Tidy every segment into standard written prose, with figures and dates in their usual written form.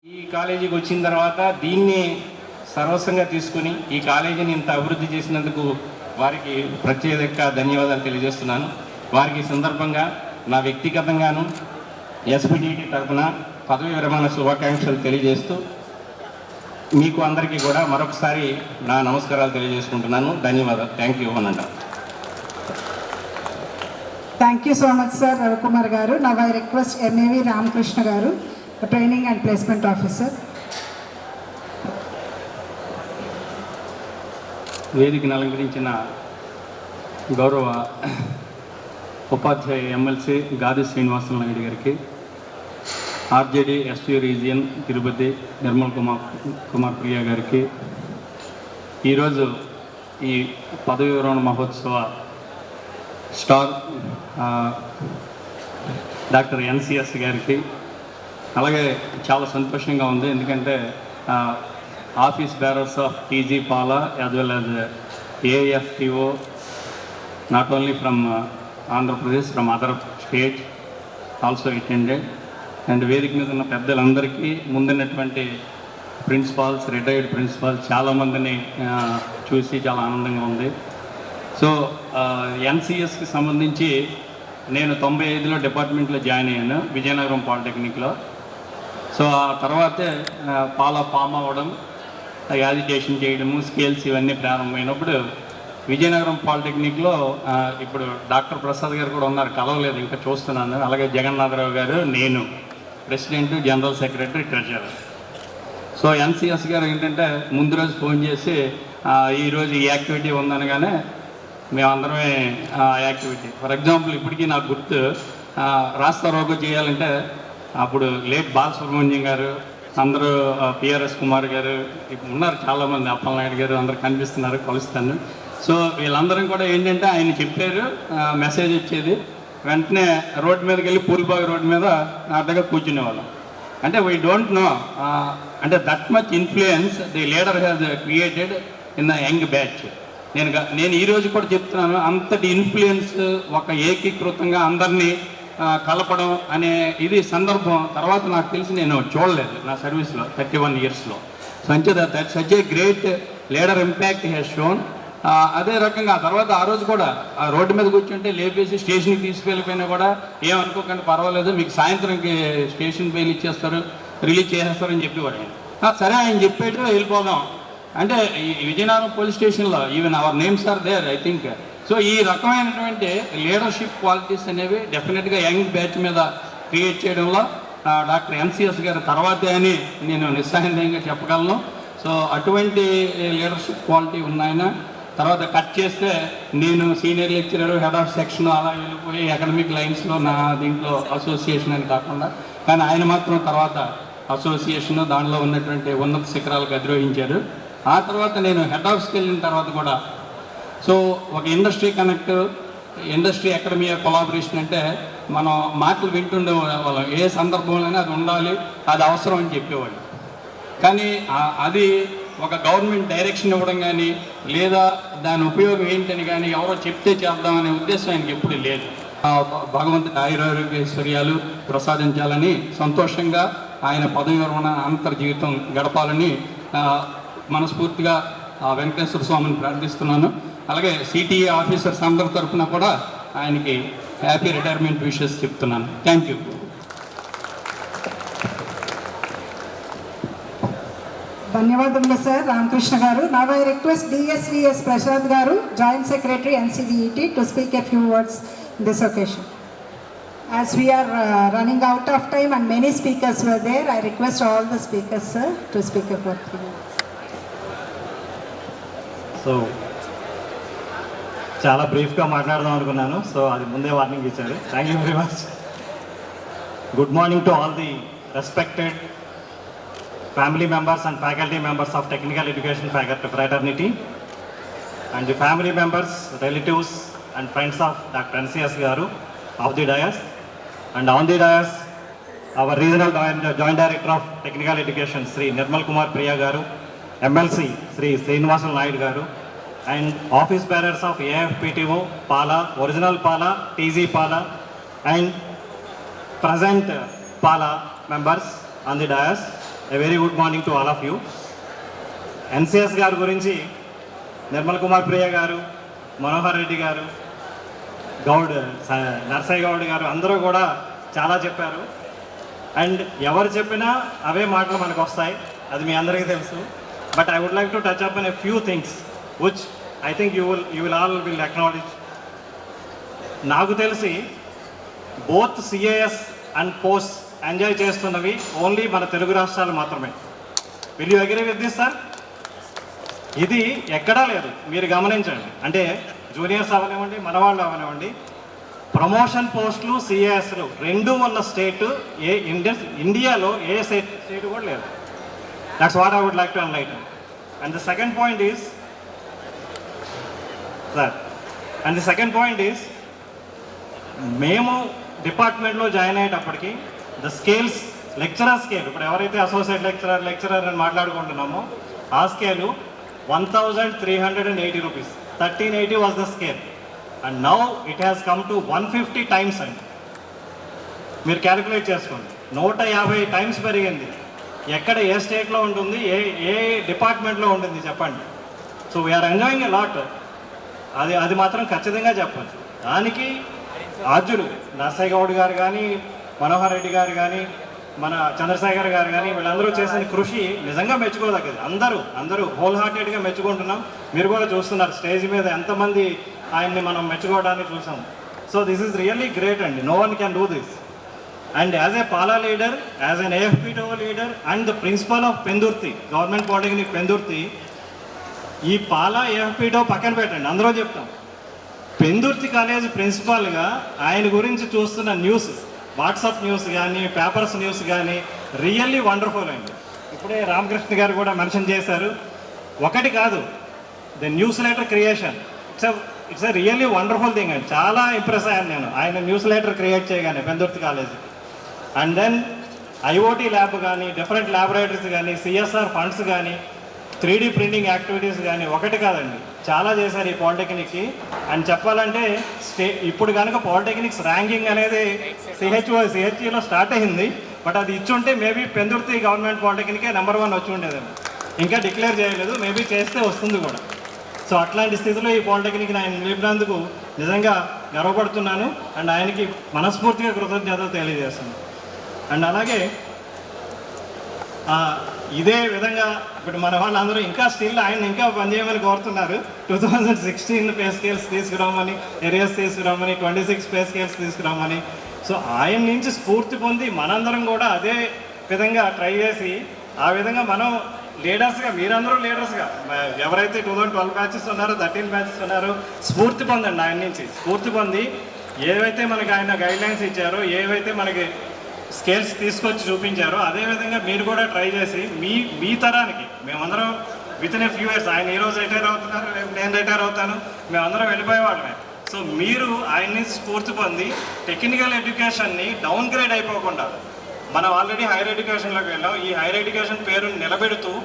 ఈ కాలేజీకి వచ్చిన తర్వాత దీన్ని సర్వస్వంగా తీసుకుని ఈ కాలేజీని ఇంత అభివృద్ధి చేసినందుకు వారికి ప్రత్యేక ధన్యవాదాలు తెలియజేస్తున్నాను. వారికి సందర్భంగా నా వ్యక్తిగతంగాను ఎస్పీడీటీ తరఫున పదవి విరమణ శుభాకాంక్షలు తెలియజేస్తూ మీకు అందరికీ కూడా మరొకసారి నా నమస్కారాలు తెలియజేసుకుంటున్నాను. ధన్యవాదాలు. థ్యాంక్ యూ అనంట. Thank you so much, sir, Ravikumar garu. Now I request M.A.V. Ramakrishna garu, Training and Placement Officer. వేదికను అలంకరించిన గౌరవ ఉపాధ్యాయ ఎమ్మెల్సీ గాది శ్రీనివాస నాయుడు గారికి, RJD ST region Tirupati Nirmal Kumar Priya గారికి, ఈరోజు ఈ పదవి విరమణ మహోత్సవ స్టార్ డాక్టర్ ఎన్సిఎస్ గారికి, అలాగే చాలా సంతోషంగా ఉంది. ఎందుకంటే office bearers of TG Pala as well as AFTO not only from Andhra Pradesh, from other state also attended. And వేదిక మీద ఉన్న పెద్దలందరికీ, ముందున్నటువంటి ప్రిన్సిపాల్స్, రిటైర్డ్ ప్రిన్సిపాల్స్ చాలామందిని చూసి చాలా ఆనందంగా ఉంది. సో ఎన్సిఎస్కి సంబంధించి నేను 95లో డిపార్ట్మెంట్లో జాయిన్ అయ్యాను, విజయనగరం పాలిటెక్నిక్లో. సో ఆ తర్వాతే పాలా ఫామ్ అవ్వడం, యాజిటేషన్ చేయడము, స్కేల్స్ ఇవన్నీ ప్రారంభమైనప్పుడు విజయనగరం పాలిటెక్నిక్లో ఇప్పుడు డాక్టర్ ప్రసాద్ గారు కూడా ఉన్నారు, కలవలేదు ఇంకా, చూస్తున్నాను. అలాగే జగన్నాథరావు గారు, నేను president, general secretary, treasurer. So NCS గారు ఏంటంటే ముందు రోజు ఫోన్ చేసి ఈరోజు ఈ యాక్టివిటీ ఉందనగానే మేమందరమే యాక్టివిటీ. ఫర్ ఎగ్జాంపుల్ ఇప్పటికీ నాకు గుర్తు, రాస్తా రోగో చేయాలంటే అప్పుడు లేట్ బాలసుబ్రహ్మణ్యం గారు, అందరూ పిఆర్ఎస్ కుమార్ గారు, ఇప్పుడు ఉన్నారు చాలామంది, అప్పలనాయుడు గారు, అందరు కనిపిస్తున్నారు, కలుస్తాను. సో వీళ్ళందరం కూడా ఏంటంటే ఆయన చెప్పారు, మెసేజ్ వచ్చేది, వెంటనే రోడ్డు మీదకి వెళ్ళి పూల్బాగ్ రోడ్డు మీద నా దగ్గర కూర్చునేవాళ్ళం. అంటే వీ డోంట్ నో, అంటే that much influence the leader has created in the young batch. నేను ఈరోజు కూడా చెప్తున్నాను, అంతటి ఇన్ఫ్లుయెన్స్, ఒక ఏకీకృతంగా అందరినీ కలపడం అనే ఇది సందర్భం తర్వాత నాకు తెలిసి నేను చూడలేదు నా సర్వీస్లో 31 ఇయర్స్లో. That such a great leader impact has shown. అదే రకంగా ఆ తర్వాత ఆ రోజు కూడా ఆ రోడ్డు మీద కూర్చుంటే లేపేసి స్టేషన్కి తీసుకెళ్ళిపోయినా కూడా ఏమనుకోకండి, పర్వాలేదు, మీకు సాయంత్రంకి స్టేషన్ బెయిల్ ఇచ్చేస్తారు, రిలీజ్ చేసేస్తారని చెప్పేవాడు ఆయన. సరే ఆయన చెప్పేట వెళ్ళిపోదాం అంటే ఈ విజయనగరం పోలీస్ స్టేషన్లో even our names are there, I think. So ఈ రకమైనటువంటి లీడర్షిప్ క్వాలిటీస్ అనేవి డెఫినెట్గా యంగ్ బ్యాచ్ మీద క్రియేట్ చేయడంలో డాక్టర్ ఎన్సిఎస్ గారి తర్వాతే అని నేను నిస్సందేహంగా చెప్పగలను. సో అటువంటి లీడర్షిప్ క్వాలిటీ ఉన్నాయన. తర్వాత కట్ చేస్తే నేను senior lecturer, head of section, అలా వెళ్ళిపోయి అకాడమిక్ లైన్స్లో నా దీంట్లో అసోసియేషన్ అని కాకుండా, కానీ ఆయన మాత్రం తర్వాత అసోసియేషన్ దానిలో ఉన్నటువంటి ఉన్నత శిఖరాలకు అధిరోహించారు. ఆ తర్వాత నేను హెడ్ ఆఫ్స్కి వెళ్ళిన తర్వాత కూడా, సో ఒక industry connect, industry academy collaboration అంటే మనం మాటలు వింటుండే వాళ్ళం, ఏ సందర్భంలోనే అది ఉండాలి, అది అవసరం అని చెప్పేవాళ్ళు. కానీ అది ఒక గవర్నమెంట్ డైరెక్షన్ ఇవ్వడం కానీ, లేదా దాని ఉపయోగం ఏంటని కానీ ఎవరో చెప్తే చేద్దామనే ఉద్దేశం ఆయనకి ఎప్పుడు లేదు. భగవంతుడి ఆయురారోగ్యైశ్వర్యాలు ప్రసాదించాలని, సంతోషంగా ఆయన పదవి విరమణ అనంతర జీవితం గడపాలని మనస్ఫూర్తిగా వెంకటేశ్వర స్వామిని ప్రార్థిస్తున్నాను. అలాగే సిటీఏ ఆఫీసర్స్ అందరి తరఫున కూడా ఆయనకి హ్యాపీ రిటైర్మెంట్ విషెస్ చెప్తున్నాను. Thank you. ధన్యవాదములు సార్ రామకృష్ణ గారు. Now I request DSVS Prashant garu, Joint Secretary NCVET, to speak a few words in this occasion. As we are running out of time and many speakers were there, I request all the speakers, sir, to speak for 3 minutes. So చాలా బ్రీఫ్గా మాట్లాడదాం అనుకున్నాను, so అది ముందే warning ఇచ్చారు. Thank you very much. Good morning to all the respected family members and faculty members of Technical Education Fraternity, and the family members, relatives and friends of Dr. NCS garu of the dais, and on the dais our regional joint director of Technical Education Sri Nirmal Kumar Priya garu, MLC Sri Srinivasa Naidu garu, and office bearers of AFPTO Pala, original Pala, TZ Pala, and present Pala members on the dais, A very good morning to all of you. NCS గారి గురించి నిర్మల్ కుమార్ ప్రియ గారు, మనోహర్ రెడ్డి గారు, గౌడ్ నర్సయ్య గౌడ్ గారు అందరూ కూడా చాలా చెప్పారు. And ఎవరు చెప్పినా అవే మాటలు మనకు వస్తాయి, అది మీ అందరికీ తెలుసు. But I would like to touch up in a few things which I think you will all will acknowledge. నాకు తెలిసి both CAS and post enjoy చేస్తున్నవి ఓన్లీ మన తెలుగు రాష్ట్రాలు మాత్రమే. Will you agree with this sir? ఇది ఎక్కడా లేదు, మీరు గమనించండి. అంటే జూనియర్స్ అవనివ్వండి, మనవాళ్ళు అవనివ్వండి, ప్రమోషన్ పోస్టులు సిఏఎస్లు రెండు ఉన్న స్టేట్ ఇండియాలో ఏ స్టేట్ కూడా లేదు. That's what I would like to enlighten. And the second point is sir, and the second point is మేము డిపార్ట్మెంట్లో జాయిన్ అయ్యేటప్పటికి ద స్కేల్స్, లెక్చరర్ స్కేల్, ఇప్పుడు ఎవరైతే అసోసియేట్ లెక్చరర్ అని మాట్లాడుకుంటున్నామో ఆ scale 1380 rupees, 1380 was the scale, and now it has come to 150 times అండి. మీరు calculate చేసుకోండి, 150 టైమ్స్ పెరిగింది. ఎక్కడ ఏ స్టేట్లో ఉంటుంది, ఏ డిపార్ట్మెంట్లో ఉంటుంది చెప్పండి. So we're enjoying a lot, అది మాత్రం ఖచ్చితంగా చెప్పచ్చు. దానికి ఆద్యులు నర్సయ్య గౌడ్ గారు కానీ, మనోహర్ రెడ్డి గారు కానీ, మన చంద్రశేఖర్ గారు కానీ, వీళ్ళందరూ చేసిన కృషి నిజంగా మెచ్చుకోదగ్గది. అందరూ హోల్ హార్టెడ్గా మెచ్చుకుంటున్నాం. మీరు కూడా చూస్తున్నారు స్టేజ్ మీద ఎంతమంది ఆయన్ని మనం మెచ్చుకోవడానికి చూసాం. So this is really great అండి. No one can do this. And as a Pala leader, as an AFPTO leader and the principal of Pendurthi government polytechnic Pendurthi, ఈ పాలా AFPTO పక్కన పెట్టండి, అందరూ చెప్తాం. పెందుర్తి కాలేజ్ ప్రిన్సిపాల్గా ఆయన గురించి చూస్తున్న న్యూస్, వాట్సాప్ న్యూస్ కానీ, పేపర్స్ న్యూస్ కానీ రియల్లీ వండర్ఫుల్ అండి. ఇప్పుడే రామకృష్ణ గారు కూడా మెన్షన్ చేశారు. ఒకటి కాదు, the news letter creation, it's a really wonderful thing అండి. చాలా ఇంప్రెస్ అయ్యాను నేను ఆయన న్యూస్ లెటర్ క్రియేట్ చేయగానే Pendurthi college. And then IoT lab కానీ, డిఫరెంట్ ల్యాబొరేటరీస్ కానీ, CSR ఫండ్స్ కానీ, 3D ప్రింటింగ్ యాక్టివిటీస్ కానీ, ఒకటి కాదండి చాలా చేశారు ఈ పాలిటెక్నిక్కి. అని చెప్పాలంటే ఇప్పుడు కనుక పాలిటెక్నిక్స్ ర్యాంకింగ్ అనేది CHEలో స్టార్ట్ అయింది. బట్ అది ఇచ్చుంటే మేబీ పెందుర్తి గవర్నమెంట్ పాలిటెక్నికే నెంబర్ 1 వచ్చి ఉండేదేమో. ఇంకా డిక్లేర్ చేయలేదు, మేబీ చేస్తే వస్తుంది కూడా. సో అట్లాంటి స్థితిలో ఈ పాలిటెక్నిక్ని ఆయన నిలిపినందుకు నిజంగా గర్వపడుతున్నాను. అండ్ ఆయనకి మనస్ఫూర్తిగా కృతజ్ఞతలు తెలియజేస్తున్నాను. అండ్ అలాగే ఇదే విధంగా ఇప్పుడు మన వాళ్ళందరూ ఇంకా స్టిల్ ఆయన ఇంకా పనిచేయమని కోరుతున్నారు. 2016 పే స్కేల్స్ తీసుకురామని, ఏరియాస్ తీసుకురామని, 26 పే స్కేల్స్ తీసుకురామని. సో ఆయన నుంచి స్ఫూర్తి పొంది మనందరం కూడా అదే విధంగా ట్రై చేసి, ఆ విధంగా మనం లీడర్స్గా, మీరందరూ లీడర్స్గా, ఎవరైతే 2012 బ్యాచెస్ ఉన్నారో, 13 బ్యాచెస్ ఉన్నారో, స్ఫూర్తి పొందండి ఆయన నుంచి. స్ఫూర్తి పొంది ఏవైతే మనకి ఆయన గైడ్లైన్స్ ఇచ్చారో, ఏవైతే మనకి స్కేల్స్ తీసుకొచ్చి చూపించారో, అదేవిధంగా మీరు కూడా ట్రై చేసి మీ తరానికి, మేమందరం with in a few years, ఆయన ఈరోజు రిటైర్ అవుతున్నారు, నేను రిటైర్ అవుతాను, మేమందరం వెళ్ళిపోయేవాళ్ళమే. సో మీరు ఆయన నుంచి స్ఫూర్తి పొంది టెక్నికల్ ఎడ్యుకేషన్ని డౌన్ గ్రేడ్ అయిపోకుండా, మనం ఆల్రెడీ హైయర్ ఎడ్యుకేషన్లోకి వెళ్ళాం, ఈ హైయర్ ఎడ్యుకేషన్ పేరుని నిలబెడుతూ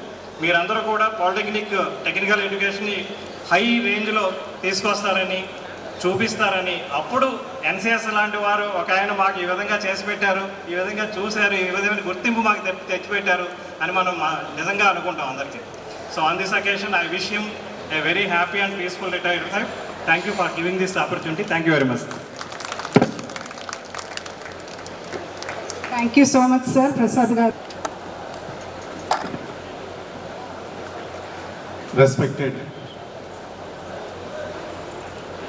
మీరందరూ కూడా పాలిటెక్నిక్ టెక్నికల్ ఎడ్యుకేషన్ని హై రేంజ్లో తీసుకొస్తారని, చూపిస్తారని, అప్పుడు NCS లాంటి వారు ఒక ఆయన మాకు ఈ విధంగా చేసి పెట్టారు, ఈ విధంగా చూశారు, ఈ విధమైన గుర్తింపు మాకు తెచ్చిపెట్టారు అని మనం నిజంగా అనుకుంటాం అందరికీ. So on this occasion I wish him a very happy and peaceful retired life. Thank you for giving this opportunity. Thank you very much. Thank you so much sir. Prasad గారు. Respected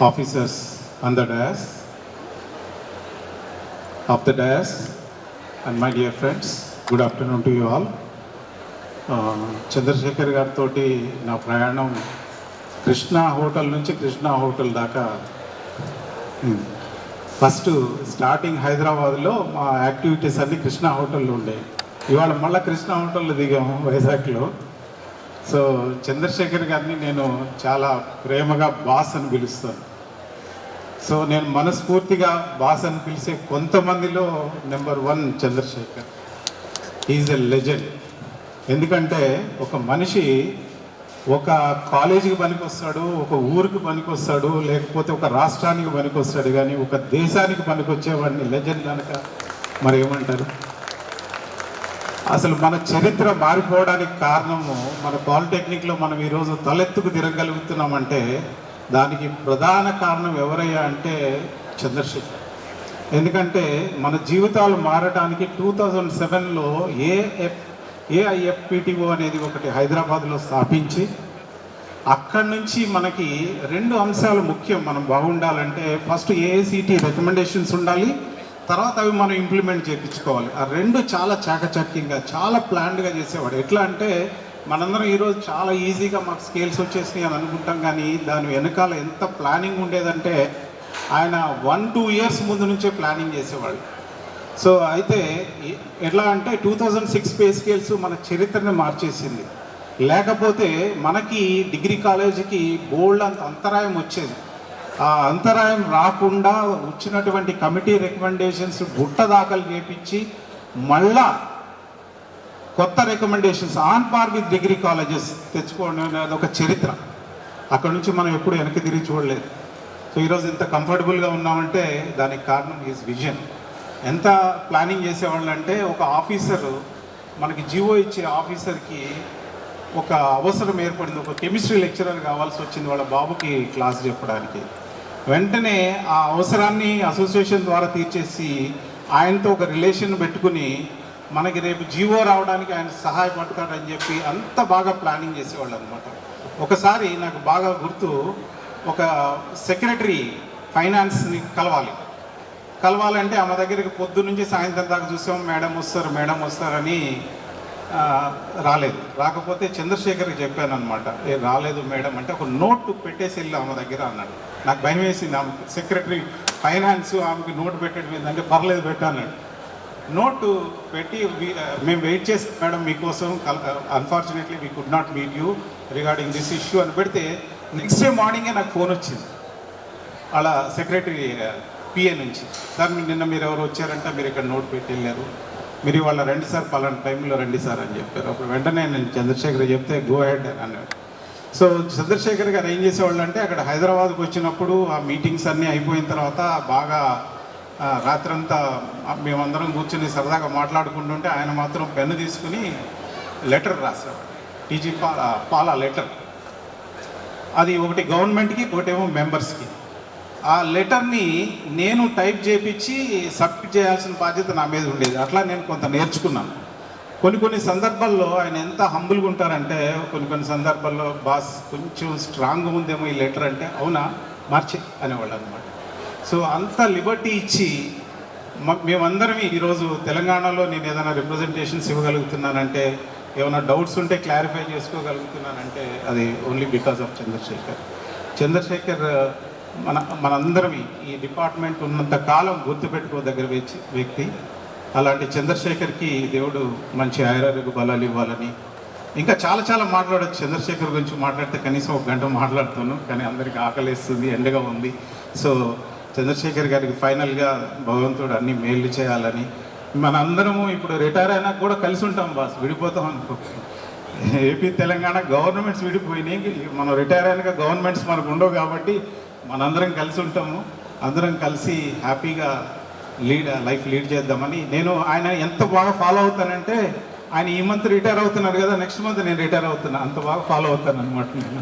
officers on the dais, and my dear friends, good afternoon to you all. Chandrasekhar గారితో నా ప్రయాణం Krishna hotel నుంచి Krishna hotel దాకా. First starting హైదరాబాద్లో మా activities అన్నీ కృష్ణా హోటల్లో ఉండే. ఇవాళ మళ్ళీ కృష్ణా హోటల్లో దిగాము వైజాగ్లో. సో చంద్రశేఖర్ గారిని నేను చాలా ప్రేమగా బాస్ అని పిలుస్తాను. సో నేను మనస్ఫూర్తిగా బాస్ అని పిలిచే కొంతమందిలో number 1 Chandrasekhar. Is a legend. ఎందుకంటే ఒక మనిషి ఒక కాలేజీకి పనికొస్తాడు, ఒక ఊరికి పనికొస్తాడు, లేకపోతే ఒక రాష్ట్రానికి పనికొస్తాడు, కానీ ఒక దేశానికి పనికొచ్చేవాడిని లెజెండ్ కనుక మరి ఏమంటారు. అసలు మన చరిత్ర మారిపోవడానికి కారణము మన పాలిటెక్నిక్లో మనం ఈరోజు తలెత్తుకు తిరగలుగుతున్నామంటే దానికి ప్రధాన కారణం ఎవరయ్యా అంటే చంద్రశేఖర్. ఎందుకంటే మన జీవితాలు మారడానికి 2007లో ఏఐఎఫ్పిటిఓ అనేది ఒకటి హైదరాబాద్లో స్థాపించి అక్కడి నుంచి మనకి 2 అంశాలు ముఖ్యం మనం బాగుండాలంటే. ఫస్ట్ ఏఐసిటి రికమెండేషన్స్ ఉండాలి, తర్వాత అవి మనం ఇంప్లిమెంట్ చేయించుకోవాలి. ఆ 2 చాలా చాకచక్యంగా చాలా ప్లాన్డ్గా చేసేవాడు. ఎట్లా అంటే మనందరం ఈరోజు చాలా ఈజీగా మాకు స్కేల్స్ వచ్చేసినాయి అని అనుకుంటాం, కానీ దాని వెనకాల ఎంత ప్లానింగ్ ఉండేదంటే ఆయన 1-2 ఇయర్స్ ముందు నుంచే ప్లానింగ్ చేసేవాడు. సో అయితే ఎట్లా అంటే 2006 పే స్కేల్స్ మన చరిత్రని మార్చేసింది. లేకపోతే మనకి డిగ్రీ కాలేజీకి బోల్డ్ అంత అంతరాయం వచ్చేది. ఆ అంతరాయం రాకుండా వచ్చినటువంటి కమిటీ రికమెండేషన్స్ గుట్ట దాఖలు చేపించి మళ్ళా కొత్త recommendations on par with degree colleges తెచ్చుకోవడం అనేది ఒక చరిత్ర. అక్కడ నుంచి మనం ఎప్పుడు వెనక్కి తిరిగి చూడలేదు. సో ఈరోజు ఇంత కంఫర్టబుల్గా ఉన్నామంటే దానికి కారణం హిస్ విజన్. ఎంత ప్లానింగ్ చేసేవాళ్ళు అంటే ఒక ఆఫీసరు మనకి జీవో ఇచ్చే ఆఫీసర్కి ఒక అవసరం ఏర్పడింది, ఒక కెమిస్ట్రీ లెక్చరర్ కావాల్సి వచ్చింది వాళ్ళ బాబుకి క్లాస్ చెప్పడానికి. వెంటనే ఆ అవసరాన్ని అసోసియేషన్ ద్వారా తీర్చేసి ఆయనతో ఒక రిలేషన్ పెట్టుకుని మనకి రేపు జీవో రావడానికి ఆయన సహాయపడతాడని చెప్పి అంత బాగా ప్లానింగ్ చేసేవాళ్ళు అనమాట. ఒకసారి నాకు బాగా గుర్తు, ఒక సెక్రటరీ ఫైనాన్స్ని కలవాలంటే ఆమె దగ్గరికి పొద్దు నుంచి సాయంత్రం దాకా చూసాం, మేడం వస్తారని రాకపోతే చంద్రశేఖర్కి చెప్పాను అనమాట. రాలేదు మేడం అంటే ఒక నోట్ పెట్టేసి వెళ్ళి ఆమె దగ్గర అన్నాడు. నాకు భయం వేసింది, ఆమె సెక్రటరీ ఫైనాన్స్ ఆమెకి నోటు పెట్టడం ఏంటంటే పర్లేదు పెట్టాన్నాడు. నోటు పెట్టి మేము వెయిట్ చేస్తాం మేడం మీకోసం, unfortunately we could not meet you regarding this issue అని పెడితే నెక్స్ట్ డే మార్నింగే నాకు ఫోన్ వచ్చింది అలా సెక్రటరీ పిఏ నుంచి, సార్ నిన్న మీరు ఎవరు వచ్చారంటే మీరు ఇక్కడ నోట్ పెట్టి వెళ్ళారు, మీరు ఇవాళ రండి సార్, పలానా టైంలో రండి సార్ అని చెప్పారు. అప్పుడు వెంటనే నేను చంద్రశేఖర్ చెప్తే గో హెడ్ అన్నాడు. సో చంద్రశేఖర్ గారు ఏం చేసేవాళ్ళు అంటే అక్కడ హైదరాబాద్కి వచ్చినప్పుడు ఆ మీటింగ్స్ అన్నీ అయిపోయిన తర్వాత బాగా రాత్రంతా మేమందరం కూర్చొని సరదాగా మాట్లాడుకుంటుంటే ఆయన మాత్రం పెన్ను తీసుకుని లెటర్ రాసేవాడు, టీజీ పాలా లెటర్. అది ఒకటి గవర్నమెంట్కి, ఒకటేమో మెంబర్స్కి. ఆ లెటర్ని నేను టైప్ చేయించి సబ్మిట్ చేయాల్సిన బాధ్యత నా మీద ఉండేది. అట్లా నేను కొంత నేర్చుకున్నాను. కొన్ని సందర్భాల్లో ఆయన ఎంత హంబుల్గా ఉంటారంటే కొన్ని సందర్భాల్లో బాస్ కొంచెం స్ట్రాంగ్గా ఉందేమో ఈ లెటర్ అంటే అవునా మార్చి అనేవాళ్ళు అనమాట. సో అంత లిబర్టీ ఇచ్చి మేమందరం ఈరోజు తెలంగాణలో నేను ఏదైనా రిప్రజెంటేషన్స్ ఇవ్వగలుగుతున్నానంటే, ఏమైనా డౌట్స్ ఉంటే క్లారిఫై చేసుకోగలుగుతున్నానంటే అది ఓన్లీ బికాస్ ఆఫ్ చంద్రశేఖర్ మనందరం ఈ డిపార్ట్మెంట్ ఉన్నంత కాలం గుర్తుపెట్టుకోదగ్గర వ్యక్తి. అలాంటి చంద్రశేఖర్కి దేవుడు మంచి ఆయురారోగ్య బలాలు ఇవ్వాలని. ఇంకా చాలా మాట్లాడచ్చు చంద్రశేఖర్ గురించి. మాట్లాడితే కనీసం 1 గంట మాట్లాడుతాను, కానీ అందరికీ ఆకలిస్తుంది, ఎండగా ఉంది. సో చంద్రశేఖర్ గారికి ఫైనల్గా భగవంతుడు అన్ని మేలు చేయాలని. మనందరము ఇప్పుడు రిటైర్ అయినా కూడా కలిసి ఉంటాం బాస్, విడిపోతాం అనుకో. ఏపీ తెలంగాణ గవర్నమెంట్స్ విడిపోయినాయి, మనం రిటైర్ అయినాక గవర్నమెంట్స్ మనకు ఉండవు కాబట్టి మనందరం కలిసి ఉంటాము. అందరం కలిసి హ్యాపీగా లైఫ్ లీడ్ చేద్దామని. నేను ఆయన ఎంత బాగా ఫాలో అవుతానంటే, ఆయన ఈ మంత్ రిటైర్ అవుతున్నారు కదా, నెక్స్ట్ మంత్ నేను రిటైర్ అవుతున్నా, అంత బాగా ఫాలో అవుతాను అనమాట నేను.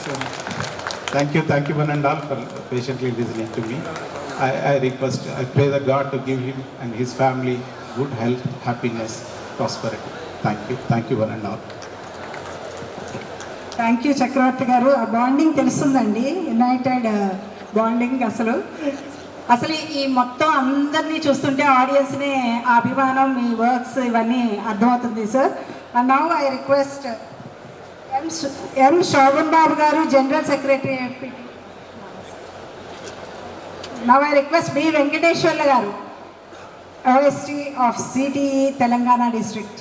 So thank you one and all for patiently listening to me. I request, I pray that God to give him and his family good health, happiness, prosperity. Thank you one and all. Thank you Chakravarthi garu. ఆ bonding తెలుస్తుందండి, United bonding. అసలు ఈ మొత్తం అందరినీ చూస్తుంటే ఆడియన్స్ని ఆ అభిమానం, మీ వర్క్స్ ఇవన్నీ అర్థమవుతుంది sir. And now I request M Shobhan Babu garu, general secretary. Now I request B Venkateswarlu garu, OST of CTE Telangana district.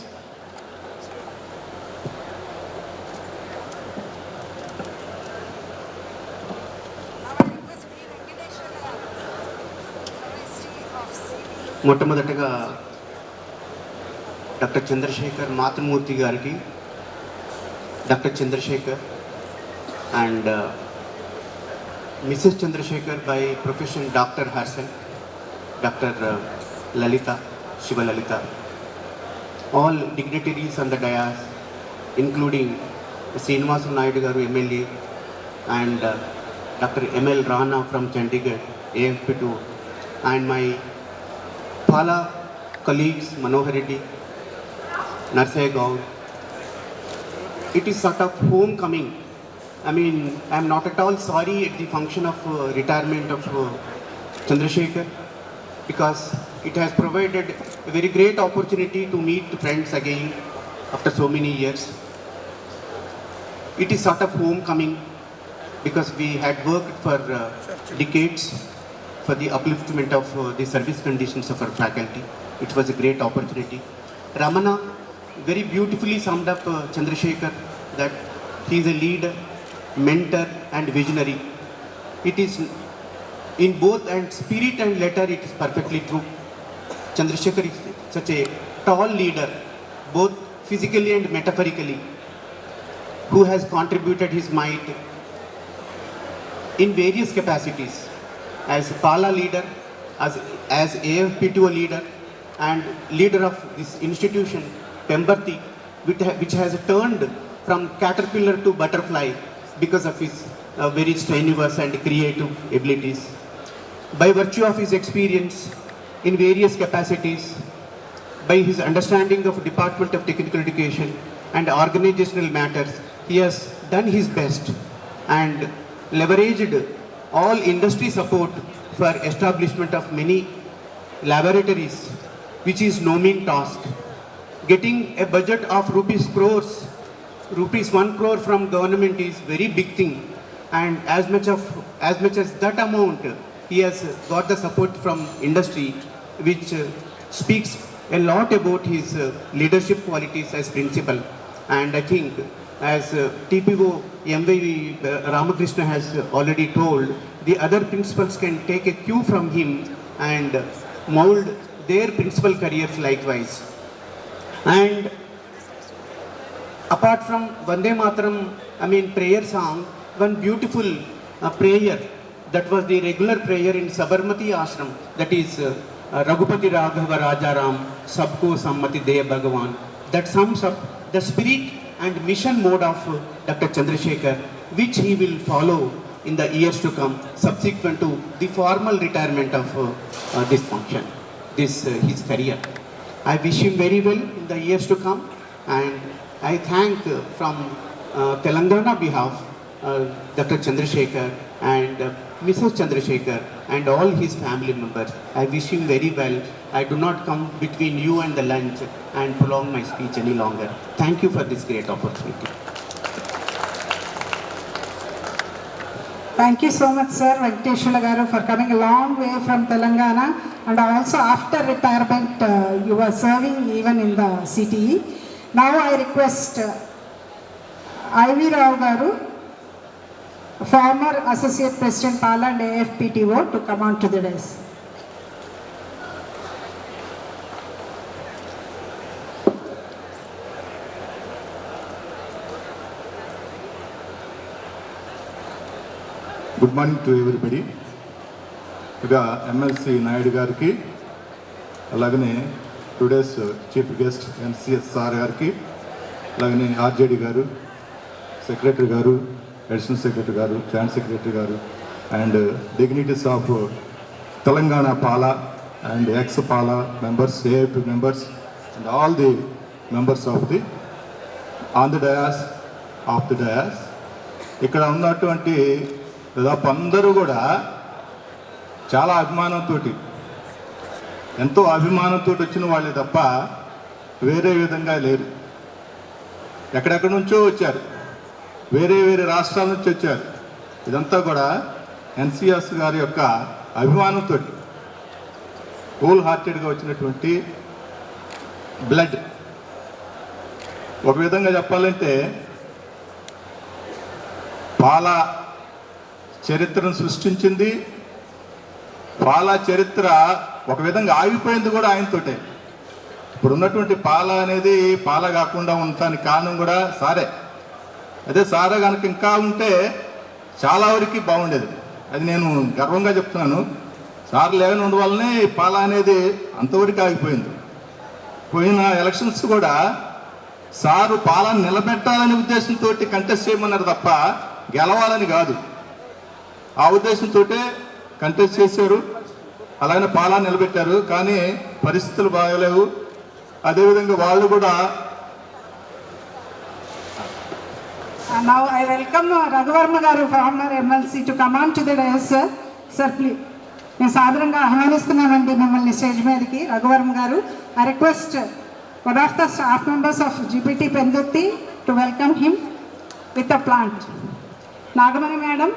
మొట్టమొదటగా డాక్టర్ చంద్రశేఖర్ మాతృమూర్తి గారికి, doctor Chandrasekhar and Mrs Chandrasekhar by profession doctor Harsan, doctor Lalitha, Sivalalitha, all dignitaries on the dais, including Srinivasa Naidu Garu, MLA, and Dr. M.L. Rana from Chandigarh, AFP2, and my Pala colleagues, Manohar Reddy, Narsai Gaur. It is sort of homecoming. I mean, I am not at all sorry at the function of retirement of Chandrasekhar, because it has provided a very great opportunity to meet friends again after so many years. It is sort of homecoming because we had worked for decades for the upliftment of the service conditions of our faculty. It was a great opportunity. Ramana very beautifully summed up Chandrasekhar, that he is a leader, mentor and visionary. It is in both and spirit and letter, it is perfectly true. Chandrasekhar is such a tall leader, both physically and metaphorically, who has contributed his might in various capacities, as Pala leader, as AFP2 leader, and leader of this institution, Pemberti, which has turned from caterpillar to butterfly because of his very strenuous and creative abilities. By virtue of his experience in various capacities, by his understanding of Department of Technical Education and organizational matters, he has done his best and leveraged all industry support for establishment of many laboratories, which is no mean task. Getting a budget of rupees 1 crore from government is very big thing, and as much as that amount, he has got the support from industry, which speaks a lot about his leadership qualities as principal. And I think, as TPO M.V. Ramakrishna has already told, the other principals can take a cue from him and mold their principal careers likewise. And apart from Vande Mataram, I mean prayer song, one beautiful prayer, that was the regular prayer in Sabarmati Ashram, that is Raghupati Raghava Rajaram, Sabko Sammati De Bhagavan, that sums up the spirit and mission mode of Dr. Chandrasekhar, which he will follow in the years to come, subsequent to the formal retirement of this function, his career. I wish him very well in the years to come, and I thank from Telangana behalf Dr. Chandrasekhar and Mrs. Chandrasekhar and all his family members. I wish him very well. I do not come between you and the lunch and prolong my speech any longer. Thank you for this great opportunity. Thank you so much, sir, Venkateshwara Garu, for coming a long way from Telangana, and also after retirement you were serving even in the CTE. Now I request I.V. Rao Garu, former Associate President Pala and AFPTO, to come on to the dais. Good morning to everybody. ఇక MLC Naidu గారికి, అలాగనే today's chief guest NCS sir గారికి, అలాగనే RJD గారు, secretary గారు, additional secretary గారు, joint secretary గారు, and dignities of Telangana Pala and X Pala members, AIP members, and all the members of the on the dais, of the dais. ఇక్కడ ఉన్నటువంటి దాదాపు అందరూ కూడా చాలా అభిమానంతో, ఎంతో అభిమానంతో వచ్చిన వాళ్ళే తప్ప వేరే విధంగా లేరు. ఎక్కడెక్కడి నుంచో వచ్చారు, వేరే వేరే రాష్ట్రాల నుంచి వచ్చారు. ఇదంతా కూడా ఎన్సిఎస్ గారి యొక్క అభిమానంతో, హోల్ హార్టెడ్గా వచ్చినటువంటి బ్లడ్. ఒక విధంగా చెప్పాలంటే పాలా చరిత్రను సృష్టించింది, పాలా చరిత్ర ఒక విధంగా ఆగిపోయింది కూడా ఆయనతోటే. ఇప్పుడు ఉన్నటువంటి పాలా అనేది పాలా కాకుండా ఉండటానికి కారణం కూడా సారే. అదే సారా కనుక ఇంకా ఉంటే చాలా వరకు బాగుండేది. అది నేను గర్వంగా చెప్తున్నాను. సార్ లేని ఉండవల్లనే పాలా అనేది అంతవరకు ఆగిపోయింది. పోయిన ఎలక్షన్స్ కూడా సారు పాలన నిలబెట్టాలనే ఉద్దేశంతో కంటెస్ట్ చేయమన్నారు తప్ప గెలవాలని కాదు. ఆ ఉద్దేశంతో కంటెస్ట్ చేశారు, అలాగే పాలన నిలబెట్టారు. కానీ పరిస్థితులు బాగలేవు. అదేవిధంగా వాళ్ళు కూడా Now I welcome Raghuvarma garu, former MLC, to come on to the dais, sir. Sir, please. నేను సాధారణంగా ఆహ్వానిస్తున్నానండి మిమ్మల్ని స్టేజ్ మీదకి. రఘువర్మ గారు, I request one of the staff members of GPT Pendurthi to welcome him with a plant. Nagamani madam.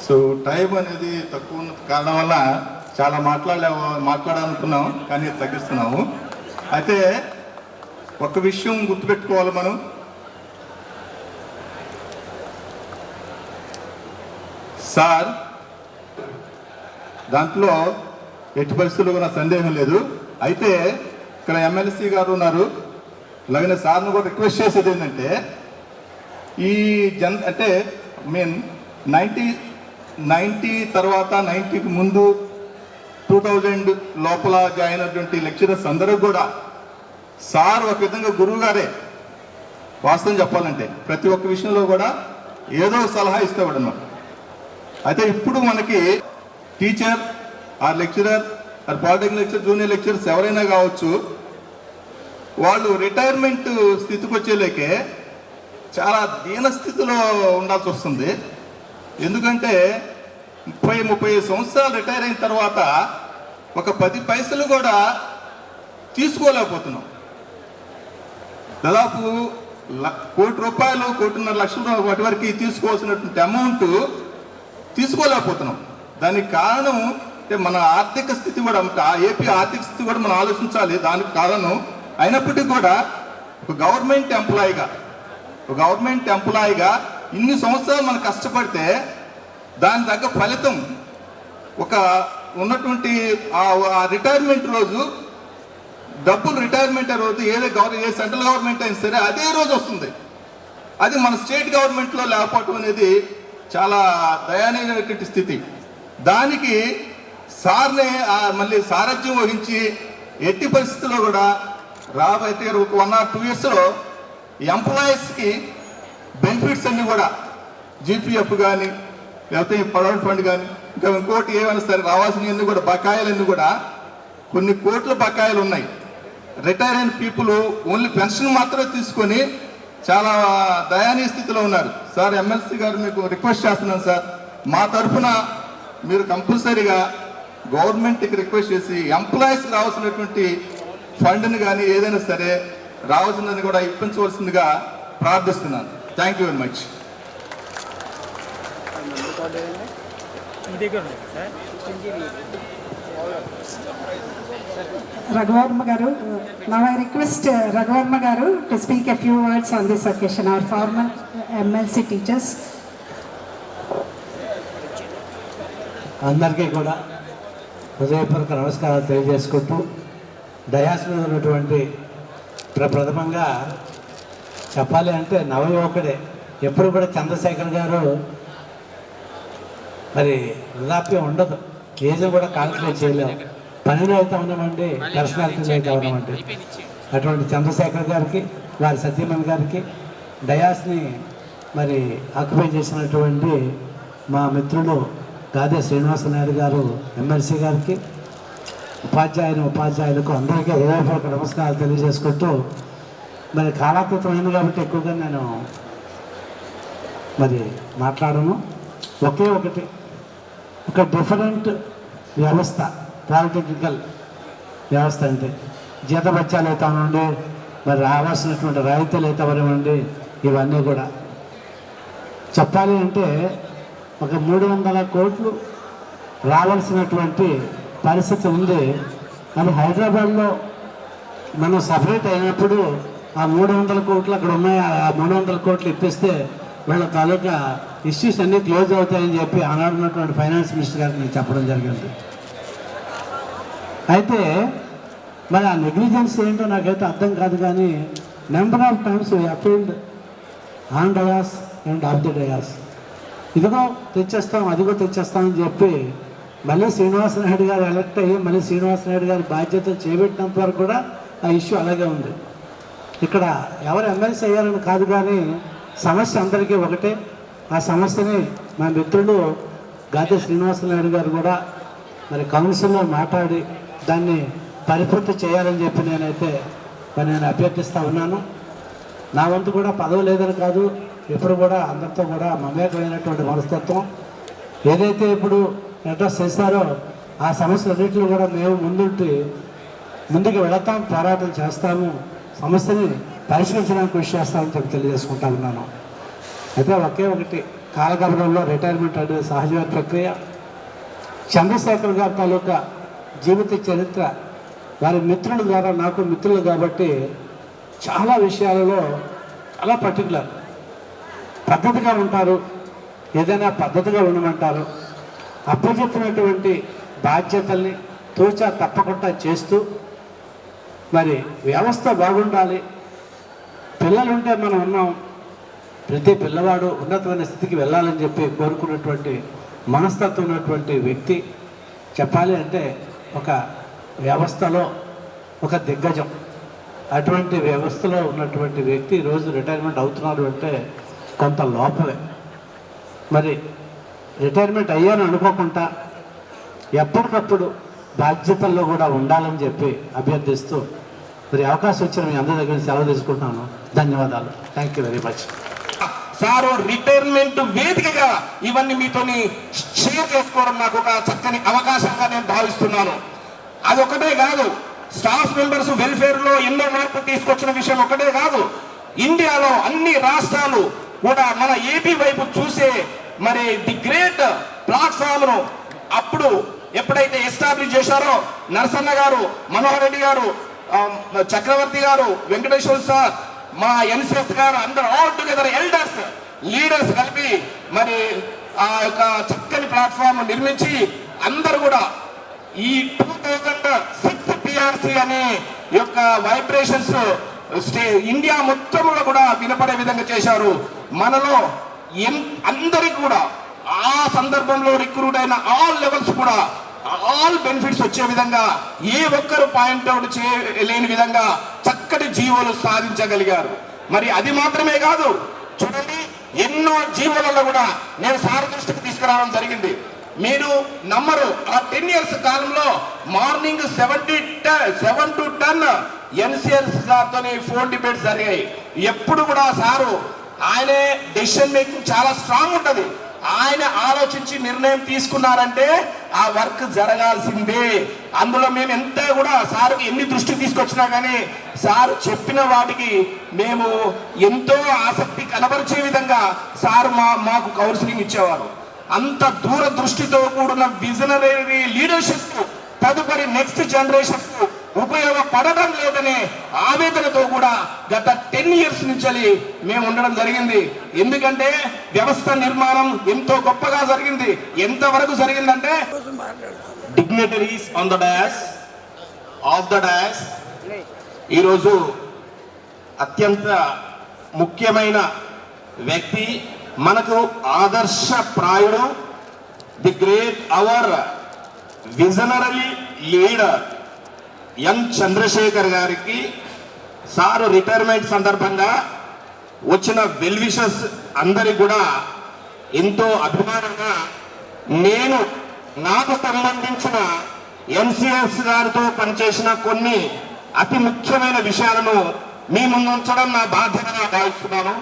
So time అనేది తక్కువ ఉన్న కారణం వల్ల చాలా మాట్లాడాలనుకున్నాం, కానీ తగ్గిస్తున్నాము. అయితే ఒక విషయం గుర్తుపెట్టుకోవాలి మనం. సార్ దాంట్లో ఎట్టి పరిస్థితుల్లో కూడా సందేహం లేదు. అయితే ఇక్కడ ఎమ్మెల్సీ గారు ఉన్నారు, అలాగే సార్ను కూడా రిక్వెస్ట్ చేసేది ఏంటంటే ఈ అంటే మీన్ 90 తర్వాత 90కి ముందు 2000 లోపల జాయిన్ అయినటువంటి లెక్చరర్స్ అందరూ కూడా సార్ ఒక విధంగా గురువు గారే. వాస్తవం చెప్పాలంటే ప్రతి ఒక్క విషయంలో కూడా ఏదో సలహా ఇస్తేవాడు అన్నమాట. అయితే ఇప్పుడు మనకి teacher or lecturer or polytechnic lecture, junior lecturers ఎవరైనా కావచ్చు, వాళ్ళు రిటైర్మెంట్ స్థితికి వచ్చేలేకే చాలా దీన స్థితిలో ఉండాల్సి వస్తుంది. ఎందుకంటే 30-35 సంవత్సరాలు రిటైర్ అయిన తర్వాత ఒక 10 పైసలు కూడా తీసుకోలేకపోతున్నాం. దాదాపు ₹1 కోటి, ₹1.5 లక్షలు వాటి వరకు తీసుకోవాల్సినటువంటి అమౌంట్ తీసుకోలేకపోతున్నాం. దానికి కారణం అంటే మన ఆర్థిక స్థితి కూడా, ఏపీ ఆర్థిక స్థితి కూడా మనం ఆలోచించాలి. దానికి కారణం అయినప్పటికీ కూడా ఒక గవర్నమెంట్ ఎంప్లాయీగా ఇన్ని సంవత్సరాలు మనం కష్టపడితే దాని తగ్గ ఫలితం ఒక ఉన్నటువంటి ఆ రిటైర్మెంట్ రోజు డబ్బులు రిటైర్మెంట్ రోజు ఏ సెంట్రల్ గవర్నమెంట్ అయినా సరే అదే రోజు వస్తుంది. అది మన స్టేట్ గవర్నమెంట్లో లేకపోవటం అనేది చాలా దయనీయమైనటువంటి స్థితి. దానికి సార్నే మళ్ళీ సారథ్యం వహించి ఎట్టి పరిస్థితుల్లో కూడా రాబోయే ఒక 1 or 2 yearsలో ఎంప్లాయీస్కి బెనిఫిట్స్ అన్నీ కూడా జీపీఎఫ్ కానీ లేకపోతే ప్రొవిడెంట్ ఫండ్ కానీ ఇంకా ఇంకోటి ఏమైనా సరే రావాల్సినవన్నీ కూడా బకాయిలన్నీ కూడా కొన్ని కోట్ల బకాయిలు ఉన్నాయి. రిటైర్ అయిన పీపుల్ ఓన్లీ పెన్షన్ మాత్రమే తీసుకొని చాలా దయానీయ స్థితిలో ఉన్నారు. సార్ ఎమ్మెల్సీ గారు మీకు రిక్వెస్ట్ చేస్తున్నాను సార్, మా తరఫున మీరు కంపల్సరీగా గవర్నమెంట్కి రిక్వెస్ట్ చేసి ఎంప్లాయీస్కి రావాల్సినటువంటి ఫండ్ని కానీ ఏదైనా సరే రావాల్సిందని కూడా ఇప్పించవలసిందిగా ప్రార్థిస్తున్నాను. Thank you very much. Raghuvarma garu, now I request Raghuvarma garu to speak a few words on this occasion. Our former MLC teachers. అందరికీ కూడా హృదయపూర్వక నమస్కారాలు తెలియజేసుకుంటూ డయాస్ మీద ఉన్నటువంటి ప్రథమంగా చెప్పాలి అంటే నవయువకుడే. ఎప్పుడు కూడా చంద్రశేఖర్ గారు మరి వృద్ధాప్యం ఉండదు, ఏజ్ కూడా కాల్కులేట్ చేయలేము. పనిలో అయితే ఉన్నామండి, పర్సనాలిటీలో అయితే ఉన్నామండి. అటువంటి చంద్రశేఖర్ గారికి, వారి సత్యమణి గారికి, డయాస్ని మరి ఆక్యుపై చేసినటువంటి మా మిత్రులు గాదే శ్రీనివాసనాయుడు గారు ఎమ్మెల్సీ గారికి, ఉపాధ్యాయులకు అందరికీ హృదయపూర్వక నమస్కారాలు తెలియజేసుకుంటూ మరి కాలాతీతం అయింది కాబట్టి ఎక్కువగా నేను మరి మాట్లాడను. ఒకే ఒకటి, ఒక డిఫరెంట్ వ్యవస్థ, పాలిటెక్నికల్ వ్యవస్థ అంటే జీతభత్యాలు అయితే అవనండి, మరి రావాల్సినటువంటి రాయితీలు అయితే అవనివ్వండి, ఇవన్నీ కూడా చెప్పాలి అంటే ఒక 300 కోట్లు రావాల్సినటువంటి పరిస్థితి ఉంది. కానీ హైదరాబాద్లో మనం సపరేట్ అయినప్పుడు ఆ 300 కోట్లు అక్కడ ఉన్నాయి, ఆ 300 కోట్లు ఇప్పిస్తే వీళ్ళ తాలూకా ఇష్యూస్ అన్నీ క్లోజ్ అవుతాయని చెప్పి ఆనాడు ఉన్నటువంటి ఫైనాన్స్ మినిస్టర్ గారికి నేను చెప్పడం జరిగింది. అయితే మరి ఆ నెగ్లిజెన్స్ ఏంటో నాకైతే అర్థం కాదు. కానీ number of times we appealed on dais and of the dais. ఇదిగో తెచ్చేస్తాం, అదిగో తెచ్చేస్తామని చెప్పి మళ్ళీ శ్రీనివాసనాయుడు గారు ఎలక్ట్ అయ్యి మళ్ళీ శ్రీనివాసనాయుడు గారి బాధ్యతలు చేపట్టినంత వరకు కూడా ఆ ఇష్యూ అలాగే ఉంది. ఇక్కడ ఎవరు ఎమ్మెల్సీ అయ్యారని కాదు, కానీ సమస్య అందరికీ ఒకటే. ఆ సమస్యని మా మిత్రుడు గాదే శ్రీనివాసనాయుడు గారు కూడా మరి కౌన్సిల్లో మాట్లాడి దాన్ని పరిపూర్తి చేయాలని చెప్పి నేను అభ్యర్థిస్తూ ఉన్నాను. నా వంతు కూడా పదవి లేదని కాదు, ఇప్పుడు కూడా అందరితో కూడా మమేకమైనటువంటి మనస్తత్వం. ఏదైతే ఇప్పుడు అడ్రస్ చేస్తారో ఆ సమస్యలన్నింటిలో కూడా మేము ముందుకు వెళతాం, పోరాటం చేస్తాము, సమస్యని పరిష్కరించడానికి కృషి చేస్తామని చెప్పి తెలియజేసుకుంటా ఉన్నాను. అయితే ఒకే ఒకటి, కాలగమనంలో రిటైర్మెంట్ అనేది సహజమైన ప్రక్రియ. చంద్రశేఖర్ గారి తాలూకా జీవిత చరిత్ర వారి మిత్రుల ద్వారా నాకు మిత్రులు కాబట్టి చాలా విషయాలలో చాలా పర్టికులర్, పద్ధతిగా ఉంటారు, ఏదైనా పద్ధతిగా ఉండమంటారు. అప్పచెప్పినటువంటి బాధ్యతల్ని తూచా తప్పకుండా చేస్తూ మరి వ్యవస్థ బాగుండాలి. పిల్లలుంటే మనం ఉన్నాం, ప్రతి పిల్లవాడు ఉన్నతమైన స్థితికి వెళ్ళాలని చెప్పి కోరుకున్నటువంటి మనస్తత్వం ఉన్నటువంటి వ్యక్తి. చెప్పాలి అంటే ఒక వ్యవస్థలో ఒక దిగ్గజం. అటువంటి వ్యవస్థలో ఉన్నటువంటి వ్యక్తి ఈరోజు రిటైర్మెంట్ అవుతున్నారు అంటే కొంత లోపలే. మరి రిటైర్మెంట్ అయ్యాను అనుకోకుండా ఎప్పటికప్పుడు బాధ్యతల్లో కూడా ఉండాలని చెప్పి అభ్యర్థిస్తూ మరి అవకాశం వచ్చిన మీ అందరి దగ్గర సెలవు తీసుకుంటున్నాను. ధన్యవాదాలు. Thank you very much. Sir retirement వేదికగా ఇవన్నీ మీతోని షేర్ చేసుకోవడం నాకు ఒక చక్కని అవకాశంగా నేను భావిస్తున్నాను. అదొకటే కాదు, స్టాఫ్ మెంబర్స్ వెల్ఫేర్లో ఎన్నో మార్పులు తీసుకొచ్చిన విషయం ఒకటే కాదు, ఇండియాలో అన్ని రాష్ట్రాలు కూడా మన ఏపీ వైపు చూసే మరి ది గ్రేట్ ప్లాట్ఫామ్ను అప్పుడు ఎప్పుడైతే ఎస్టాబ్లిష్ చేశారో నరసన్న గారు, మనోహర్ రెడ్డి గారు, చక్రవర్తి గారు, వెంకటేశ్వర సార్, మా ఎన్సిఎస్ గారు, అందరూ ఆల్ టుగెదర్ ఎల్డర్స్ లీడర్స్ కలిపి మరి ఆ యొక్క చక్కని ప్లాట్ఫామ్ నిర్మించి అందరూ కూడా ఈ 2006 పిఆర్సి అనే యొక్క వైబ్రేషన్స్ ఇండియా మొత్తంలో కూడా వినపడే విధంగా చేశారు. మనలో అందరికి కూడా ఆ సందర్భంలో రిక్రూట్ అయిన ఆల్ లెవెల్స్ కూడా ఆల్ బెనిఫిట్స్ వచ్చే విధంగా ఏ ఒక్కరు పాయింట్అవుట్ చేయలేని విధంగా చక్కటి జీవోలు సాధించగలిగారు. మరి అది మాత్రమే కాదు, చూడండి ఎన్నో జీవోలలో కూడా నేను సార్ దృష్టికి తీసుకురావడం జరిగింది. మీరు నమ్మరు, ఆ 10 years కాలంలో మార్నింగ్ 7 to 10 ఎన్సిఎస్ గారితో ఫోన్ డిబేట్స్ జరిగాయి. ఎప్పుడు కూడా సారు ఆయనే డెసిషన్ మేకింగ్ చాలా స్ట్రాంగ్ ఉంటుంది. ఆయన ఆలోచించి నిర్ణయం తీసుకున్నారంటే ఆ వర్క్ జరగాల్సిందే. అందులో మేము ఎంత కూడా సార్కి ఎన్ని దృష్టికి తీసుకొచ్చినా కానీ సార్ చెప్పిన వాటికి మేము ఎంతో ఆసక్తి కనబరిచే విధంగా సార్ మాకు కౌన్సిలింగ్ ఇచ్చేవారు. అంత దూర దృష్టితో కూడిన విజనరీ లీడర్షిప్ తదుపరి నెక్స్ట్ జనరేషన్ ఉపయోగపడడం లేదనే ఆవేదనతో కూడా గత 10 years నుంచి మేము ఉండడం జరిగింది. ఎందుకంటే వ్యవస్థ నిర్మాణం ఎంతో గొప్పగా జరిగింది. ఎంతవరకు జరిగిందంటే dignitaries on the dais, of the dais ఈరోజు అత్యంత ముఖ్యమైన వ్యక్తి, మనకు ఆదర్శప్రాయుడు, the great our visionary leader N Chandrasekhar గారికి సారు రిటైర్మెంట్ సందర్భంగా వచ్చిన వెల్ విషెస్ అందరికి కూడా ఎంతో అభిమానంగా నేను నాకు సంబంధించిన ఎన్సిఎస్ గారితో పనిచేసిన కొన్ని అతి ముఖ్యమైన విషయాలను మీ ముందు ఉంచడం నా బాధ్యతగా భావిస్తున్నాను.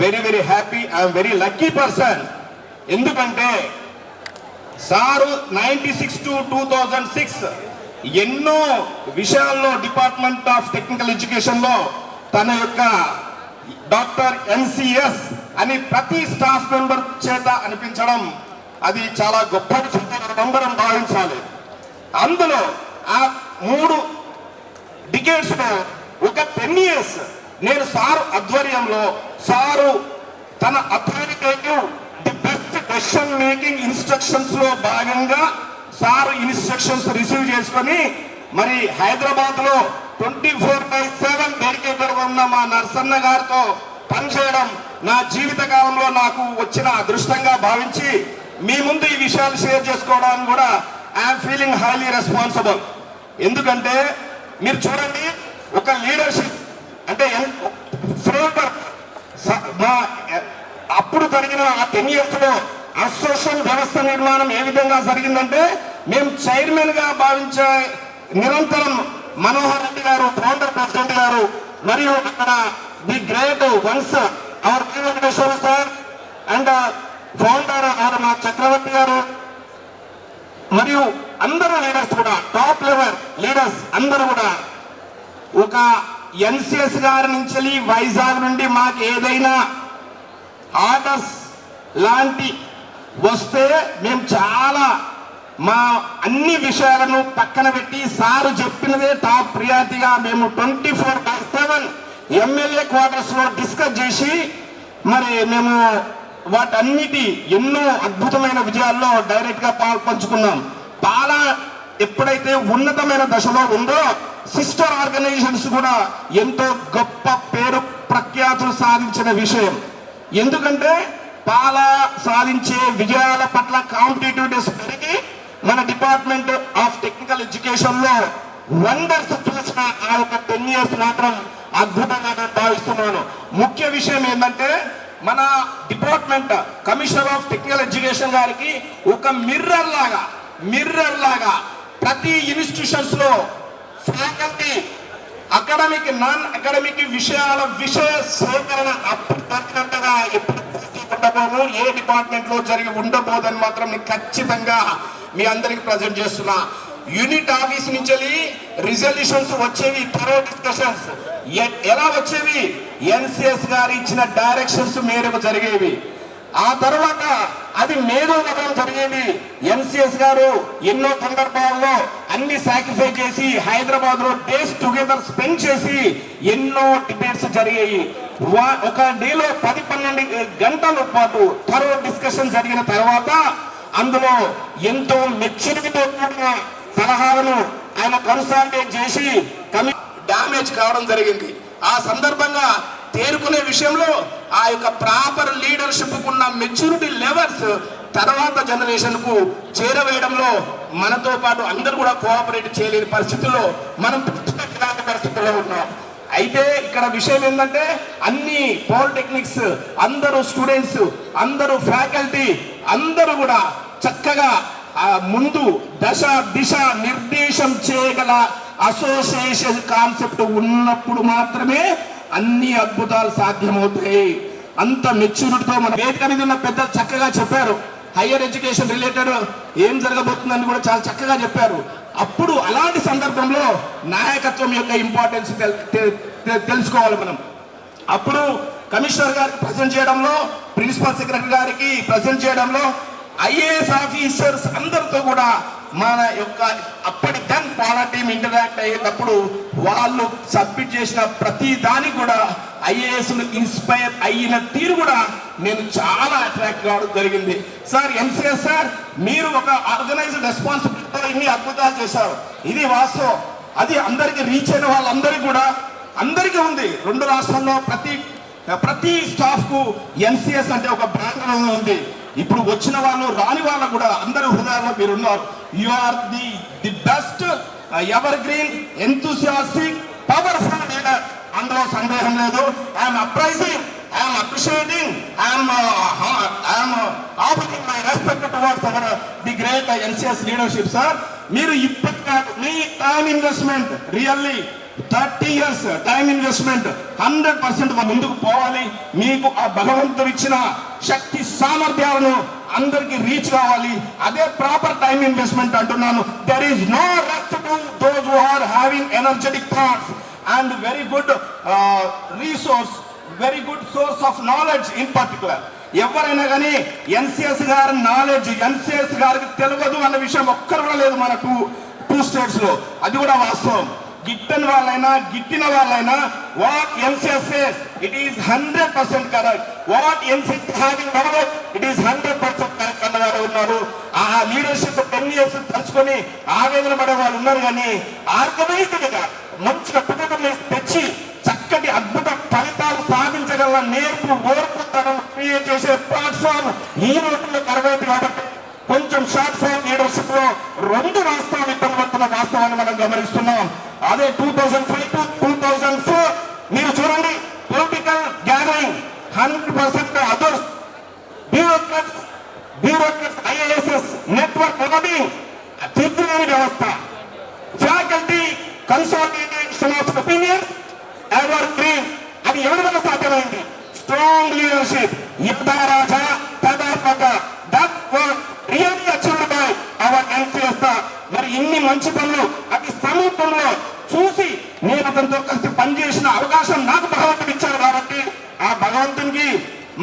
Very very happy, I'm very lucky person. ఎందుకంటే సారు 96 to 2006 ఎన్నో విషయాల్లో డిపార్ట్మెంట్ ఆఫ్ టెక్నికల్ ఎడ్యుకేషన్ లో తన యొక్క డాక్టర్ ఎన్సిఎస్ అని ప్రతి స్టాఫ్ మెంబర్ చేత అనిపించడం అది చాలా గొప్ప విషయం అందరం భావించాలి. అందులో ఆ 3 decades లో ఒక 10 years నేను సారు ఆధ్వర్యంలో సారు తన authoritative the best decision making instructions లో భాగంగా సార్ ఇన్స్ట్రక్షన్స్ రిసీవ్ చేసుకొని మరి హైదరాబాద్ లో 24/7 డెడికేటెడ్ ఉన్న మా నరసన్న గారితో పనిచేయడం నా జీవిత కాలంలో నాకు వచ్చిన అదృష్టంగా భావించి మీ ముందు ఈ విషయాలు షేర్ చేసుకోవడానికి కూడా ఐఎమ్ ఫీలింగ్ హైలీ రెస్పాన్సిబుల్. ఎందుకంటే మీరు చూడండి, ఒక లీడర్షిప్ అంటే అప్పుడు జరిగిన ఆ 10 years లో అసోసియేషన్ వ్యవస్థ నిర్మాణం ఏ విధంగా జరిగిందంటే, మేము చైర్మన్ గా భావించే నిరంతరం మనోహర్ రెడ్డి గారు, ఫౌండర్ ప్రెసిడెంట్ గారు, మరియు అక్కడ the great ones our Venkateswara sir and founder our మా చక్రవర్తి గారు, మరియు అందరూ లీడర్స్ కూడా, టాప్ లెవెల్ లీడర్స్ అందరూ కూడా ఒక ఎన్సిఎస్ గారి నుంచి వైజాగ్ నుండి మాకు ఏదైనా ఆర్డర్స్ లాంటి వస్తే మేము చాలా మా అన్ని విషయాలను పక్కన పెట్టి సారు చెప్పినదే టాప్ ప్రియారిటీగా మేము 24/7 ఎమ్మెల్యే క్వార్టర్స్ లో డిస్కస్ చేసి మరి మేము వాటన్నిటి ఎన్నో అద్భుతమైన విజయాల్లో డైరెక్ట్ గా పంచుకున్నాం. పాలా ఎప్పుడైతే ఉన్నతమైన దశలో ఉందో సిస్టర్ ఆర్గనైజేషన్స్ కూడా ఎంతో గొప్ప పేరు ప్రఖ్యాతులు సాధించిన విషయం. ఎందుకంటే పాలా సాధించే విజయాల పట్ల కాంపిటేటివ్నెస్ పెరిగి మన డిపార్ట్మెంట్ ఆఫ్ టెక్నికల్ ఎడ్యుకేషన్ లో వండర్స్ చూసిన ఆ యొక్క 10 years మాత్రం అద్భుతంగా నేను భావిస్తున్నాను. ముఖ్య విషయం ఏంటంటే, మన department commissioner of technical education గారికి ఒక మిర్రర్ లాగా ప్రతి ఇన్స్టిట్యూషన్స్ లో ఫ్యాకల్టీ అకాడమిక్ నాన్ అకాడమిక్ విషయ సేకరణ అప్పుడు తగ్గినట్టుగా ఎప్పుడు ఉండబోదు, ఏ డిపార్ట్మెంట్ లో జరిగి ఉండబోదని మాత్రం నేను ఖచ్చితంగా మీ అందరికి ప్రజెంట్ చేస్తున్నా. యూనిట్ ఆఫీస్ నుంచి రిజల్యూషన్స్ వచ్చేవి, థరో డిస్కషన్స్ ఎలా వచ్చేవి, ఎన్సిఎస్ గారు ఇచ్చిన డైరెక్షన్స్ మేరకు జరిగేవి. ఆ తర్వాత అది మేధోమథనం జరిగేది. ఎన్సిఎస్ గారు ఎన్నో సందర్భాల్లో అన్ని సాక్రిఫై చేసి హైదరాబాద్ లో డేస్ టుగెదర్ స్పెండ్ చేసి ఎన్నో డిబేట్స్ జరిగాయి. ఒక డేలో 10-12 గంటల పాటు థరో డిస్కషన్ జరిగిన తర్వాత అందులో ఎంతో మెచ్యూరిటీతో కూడిన సలహాలను ఆయన కన్సల్టేట్ చేసి డ్యామేజ్ కావడం జరిగింది. ఆ సందర్భంగా తేరుకునే విషయంలో ఆ యొక్క ప్రాపర్ లీడర్షిప్ ఉన్న మెచ్యూరిటీ లెవెల్స్ తర్వాత జనరేషన్ కు చేరవేయడంలో మనతో పాటు అందరూ కూడా కోఆపరేట్ చేయలేని పరిస్థితుల్లో మనం పరిస్థితుల్లో ఉన్నాం. అయితే ఇక్కడ విషయం ఏంటంటే, అన్ని పాలిటెక్నిక్స్ అందరూ స్టూడెంట్స్ అందరూ ఫ్యాకల్టీ అందరూ కూడా చక్కగా ముందు దిశ నిర్దేశం చేయగల అసోసియేషన్ కాన్సెప్ట్ ఉన్నప్పుడు మాత్రమే అన్ని అద్భుతాలు సాధ్యమవుతాయి. అంత మెచ్యూరిటీతో మన వేదిక మీద ఉన్న పెద్దలు చక్కగా చెప్పారు. హైయర్ ఎడ్యుకేషన్ రిలేటెడ్ ఏం జరగబోతుందని కూడా చాలా చక్కగా చెప్పారు. అప్పుడు అలాంటి సందర్భంలో నాయకత్వం యొక్క ఇంపార్టెన్స్ తెలుసుకోవాలి మనం. అప్పుడు కమిషనర్ గారికి ప్రజెంట్ చేయడంలో, ప్రిన్సిపల్ సెక్రటరీ గారికి ప్రజెంట్ చేయడంలో, ఐఏఎస్ ఆఫీసర్స్ అందరితో కూడా మన యొక్క అప్పటి దెన్ పాలా టీమ్ ఇంటరాక్ట్ అయ్యేటప్పుడు వాళ్ళు సబ్మిట్ చేసిన ప్రతి దానికి కూడా ఐఏఎస్ ఇన్స్పైర్ అయిన తీరు కూడా నేను చాలా అట్రాక్ట్ కావడం జరిగింది. సార్ ఎన్సిఎస్ సార్, మీరు ఒక ఆర్గనైజ్డ్ రెస్పాన్సిబిలిటీతో ఇన్ని అద్భుతాలు చేశారు, ఇది వాస్తవం. అది అందరికి రీచ్ అయిన వాళ్ళందరికీ కూడా అందరికీ ఉంది. 2 రాష్ట్రాల్లో ప్రతి స్టాఫ్ కు ఎన్సిఎస్ అంటే ఒక బ్రాండ్ ఉంది. ఇప్పుడు వచ్చిన వాళ్ళు రాని వాళ్ళు కూడా అందరి హృదయాల్లో మీరు ఉన్నారు. You are the best ever green enthusiastic powerful leader, అందులో సందేహం లేదు. I'm appraising, I'm appreciating, I'm offering my respect towards our the great NCS leadership. Sir, మీరు ఇప్పటికే మీ time investment really 30 years time investment 100% ముందుకు పోవాలి. మీకు ఆ భగవంతుడు ఇచ్చిన శక్తి సామర్థ్యాలను అందరికి రీచ్ కావాలి. అదే ప్రాపర్ టైం ఇన్వెస్ట్మెంట్ అంటున్నాను. There is no rest to those who are having energetic thoughts and very good resource, very good source of knowledge in particular. ఎవరైనా కానీ ఎన్సిఎస్ గారి నాలెడ్జ్ ఎన్సిఎస్ గారికి తెలియదు అన్న విషయం ఒక్కరు కూడా లేదు మనకు 2 states లో. అది కూడా వాస్తవం. గిట్టని వాళ్ళైనా గిట్టిన వాళ్ళైనా what NCS says it is 100% correct. What NCS having knowledge it is 100% correct అన్నవారు ఉన్నారు. ఆ లీడర్షిప్ 10 years తలుచుకొని ఆవేదన పడే వాళ్ళు ఉన్నారు. కానీ ఆర్గనైజ్డ్ గా మంచిగా పుట్టుకలు తెచ్చి చక్కటి అద్భుత ఫలితాలు సాధించే చేయగల నేర్పు ఓర్పు తరం క్రియేట్ చేసే ప్లాట్ఫామ్ ఈ రోజుల్లో కరగదు. కాబట్టి కొంచెం షార్ట్ ఫామ్ లీడర్షిప్ లో 2 రాష్ట్రాలు ఇబ్బంది పడుతున్న వాస్తవాన్ని మనం గమనిస్తున్నాం. అదే 2005 to 2004 మీరు చూడండి, political gathering 100% others bureaucrats IASs network ఒకటి తిరుగులేని వ్యవస్థ, faculty consolidation of opinions ever green. అది ఎవరి వల్ల సాధ్యమైంది? స్ట్రాంగ్ లీడర్షిప్, యథా రాజా తదా ప్రజా. That was really achieved by our NCS. మరి ఇన్ని మంచి పనులు అతి సమీపంలో చూసి నేను అతనితో కలిసి పనిచేసిన అవకాశం నాకు భగవంతుడు ఇచ్చారు. కాబట్టి ఆ భగవంతునికి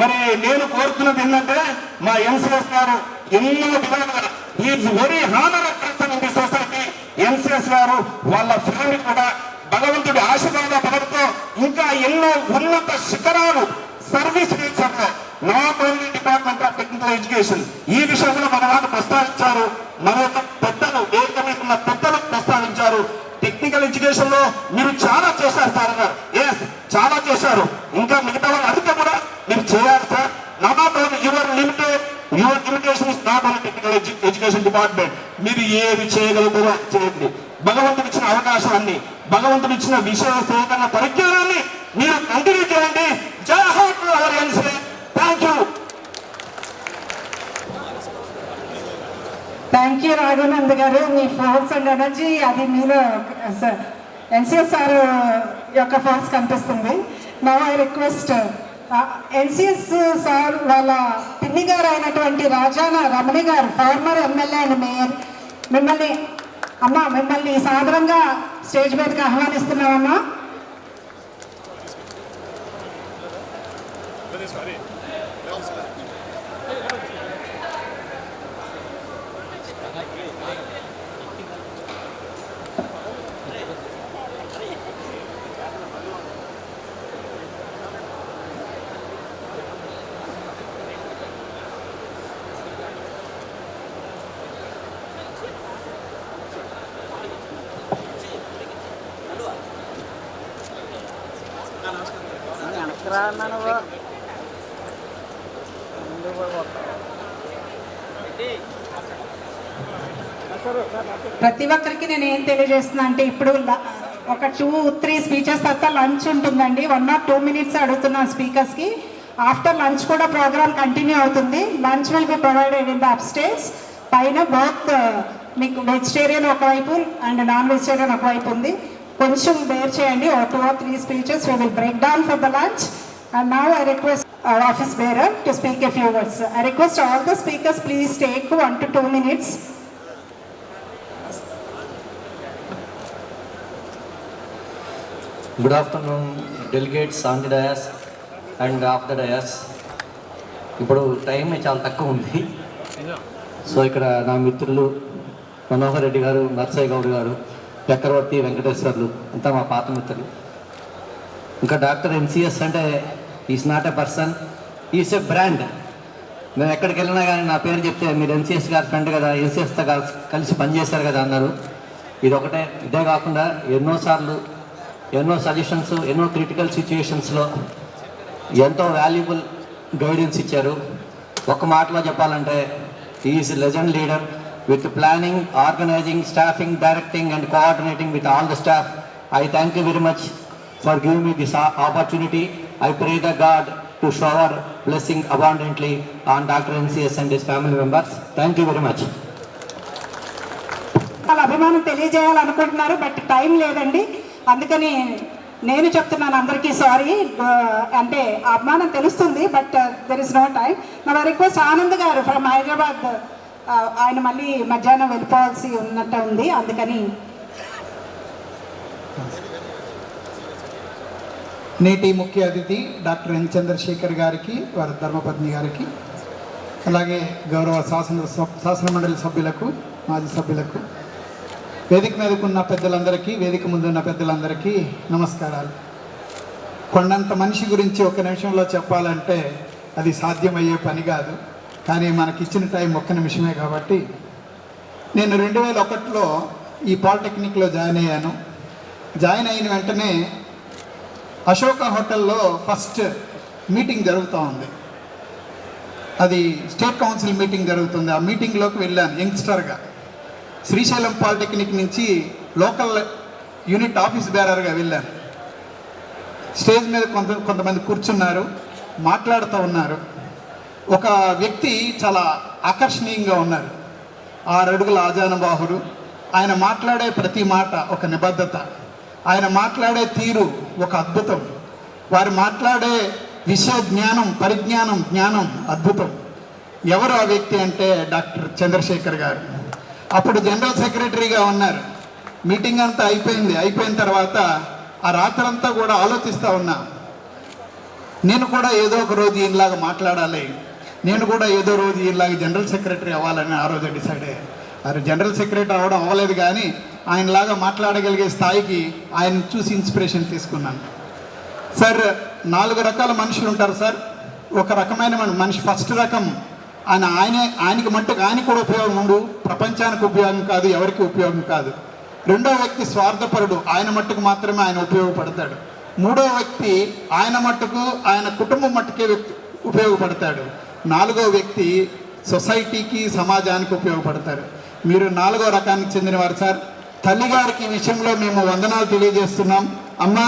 మరి నేను కోరుతున్నది ఏంటంటే, మా ఎన్సిఎస్ గారు ఎన్నో విధాలుగా is very honourable person in the society. NCS గారు వాళ్ళ ఫ్యామిలీ కూడా భగవంతుడి ఆశీర్వాద పడతో ఇంకా ఎన్నో ఉన్నత శిఖరాలు సర్వీస్ నేచర్లో, not only department of technical education. ఈ విషయంలో మన వాళ్ళు ప్రస్తావించారు, మరొక పెద్దలు వేదిక మీద ఉన్న పెద్దలు ప్రస్తావించారు. టెక్నికల్ ఎడ్యుకేషన్ లో మీరు చాలా చేశారు సార్ అన్నారు. ఎస్, చాలా చేశారు. ఇంకా మిగతా వాళ్ళు అడిగితే కూడా మీరు చేయాలి sir. Not only your limitation is not only technical education department. మీరు ఏది చేయగలుగుతారో చేయండి. భగవంతుడు ఇచ్చిన అవకాశాన్ని, భగవంతుడు ఇచ్చిన విషయ సేకరణ పరిజ్ఞానాన్ని మీరు కంటిన్యూ చేయండి. జై హో to our NCS. Thank you. Thank you Raghavanand garu. మీ ఫోర్స్ అండ్ ఎనర్జీ అది మీలో ఎన్సిఎస్ సార్ యొక్క ఫోర్స్ కనిపిస్తుంది. Now I request NCS sir వాళ్ళ పిన్ని గారు అయినటువంటి రాజాన రమణి గారు, ఫార్మర్ ఎమ్మెల్యే అండ్ మేయర్, మిమ్మల్ని సాదరంగా స్టేజ్ మీదకి ఆహ్వానిస్తున్నామమ్మా. ప్రతి ఒక్కరికి నేను ఏం తెలియజేస్తున్నా అంటే, ఇప్పుడు ఒక 2-3 స్పీచెస్ తర్వాత లంచ్ ఉంటుందండి. 1 or 2 minutes అడుగుతున్నాను స్పీకర్స్కి. ఆఫ్టర్ లంచ్ కూడా ప్రోగ్రామ్ కంటిన్యూ అవుతుంది. Lunch will be provided in the upstairs. పైన బోత్ మీకు వెజిటేరియన్ ఒకవైపు అండ్ నాన్ వెజిటేరియన్ ఒకవైపు ఉంది. కొంచెం బేర్ చేయండి. 2 or 3 speeches we will break down for the lunch. And now I request our office bearer to speak a few words. I request all the speakers please take 1 to 2 minutes. Good afternoon, delegates on the dais and off the dais. ఇప్పుడు time చాలా తక్కువ ఉంది. So ఇక్కడ నా మిత్రులు మనోహర్ రెడ్డి గారు, నర్సయ్య గౌడ్ గారు, చక్రవర్తి వెంకటేశ్వర్లు అంతా మా పాత మిత్రులు. ఇంకా డాక్టర్ ఎన్సిఎస్ అంటే is not a person, is a brand. మేము ఎక్కడికి వెళ్ళినా కానీ నా పేరు చెప్తే మీరు ఎన్సిఎస్ గారి ఫ్రెండ్ కదా, ఎన్సిఎస్తో కలిసి పనిచేశారు కదా అన్నారు. ఇది ఒకటే, ఇదే కాకుండా ఎన్నోసార్లు ఎన్నో సజెషన్స్, ఎన్నో క్రిటికల్ సిచ్యుయేషన్స్లో ఎంతో వాల్యుబుల్ గైడెన్స్ ఇచ్చారు. ఒక మాటలో చెప్పాలంటే is legend leader with planning, organizing, staffing, directing and coordinating with all the staff. I thank you very much for giving me this opportunity. I pray the God to shower blessing abundantly on Dr. NCS and his family members. Thank you very much. వాళ్ళ అభిమానం తెలియజేయాలనుకుంటున్నారు, but time లేదండి. అందుకని నేను చెప్తున్నాను అందరికీ sorry. అంటే అభిమానం తెలుస్తుంది, but there is no time. నా రిక్వెస్ట్ ఆనంద్ గారు ఫ్రమ్ హైదరాబాద్, ఆయన మళ్ళీ మధ్యాహ్నం వెళ్ళిపోవాల్సి ఉన్నట్టు ఉంది. అందుకని నేటి ముఖ్య అతిథి డాక్టర్ ఎన్ చంద్రశేఖర్ గారికి, వారి ధర్మపత్ని గారికి, అలాగే గౌరవ శాసన మండలి సభ్యులకు, మాజీ సభ్యులకు, వేదిక మీదకున్న పెద్దలందరికీ, వేదిక ముందున్న పెద్దలందరికీ నమస్కారాలు. కొండంత మనిషి గురించి ఒక నిమిషంలో చెప్పాలంటే అది సాధ్యమయ్యే పని కాదు. కానీ మనకిచ్చిన టైం 1 నిమిషమే కాబట్టి నేను 2001లో ఈ పాలిటెక్నిక్లో జాయిన్ అయ్యాను. జాయిన్ అయిన వెంటనే అశోక హోటల్లో ఫస్ట్ మీటింగ్ జరుగుతూ ఉంది. అది స్టేట్ కౌన్సిల్ మీటింగ్ జరుగుతుంది. ఆ మీటింగ్లోకి వెళ్ళాను యంగ్స్టర్గా. శ్రీశైలం పాలిటెక్నిక్ నుంచి లోకల్ యూనిట్ ఆఫీస్ బేరర్గా వెళ్ళాను. స్టేజ్ మీద కొంతమంది కూర్చున్నారు, మాట్లాడుతూ ఉన్నారు. ఒక వ్యక్తి చాలా ఆకర్షణీయంగా ఉన్నారు. 6 అడుగుల ఆజానుబాహుడు. ఆయన మాట్లాడే ప్రతి మాట ఒక నిబద్ధత, ఆయన మాట్లాడే తీరు ఒక అద్భుతం, వారు మాట్లాడే విషయ జ్ఞానం, పరిజ్ఞానం, జ్ఞానం అద్భుతం. ఎవరు ఆ వ్యక్తి అంటే డాక్టర్ చంద్రశేఖర్ గారు. అప్పుడు జనరల్ సెక్రటరీగా ఉన్నారు. మీటింగ్ అంతా అయిపోయిన తర్వాత ఆ రాత్రంతా కూడా ఆలోచిస్తూ ఉన్నా, నేను కూడా ఏదో ఒక రోజు ఈయనలాగా మాట్లాడాలి, నేను కూడా ఏదో రోజు ఈయనలాగా జనరల్ సెక్రటరీ అవ్వాలని ఆ రోజు డిసైడ్ అయ్యాను. అది జనరల్ సెక్రటరీ అవ్వడం అవ్వలేదు, కానీ ఆయనలాగా మాట్లాడగలిగే స్థాయికి ఆయన చూసి ఇన్స్పిరేషన్ తీసుకున్నాను. సార్, 4 రకాల మనుషులు ఉంటారు సార్. ఒక రకమైన మనిషి ఫస్ట్ రకం ఆయనకి మట్టుకు ఆయనకు కూడా ఉపయోగం ఉండు, ప్రపంచానికి ఉపయోగం కాదు, ఎవరికి ఉపయోగం కాదు. రెండో వ్యక్తి స్వార్థపరుడు, ఆయన మట్టుకు మాత్రమే ఆయన ఉపయోగపడతాడు. మూడో వ్యక్తి ఆయన మట్టుకు, ఆయన కుటుంబం మట్టుకే ఉపయోగపడతాడు. 4వ వ్యక్తి సొసైటీకి, సమాజానికి ఉపయోగపడతారు. మీరు 4వ రకానికి చెందినవారు సార్. తల్లిగారికి విషయంలో మేము వందనాలు తెలియజేస్తున్నాం. అమ్మ,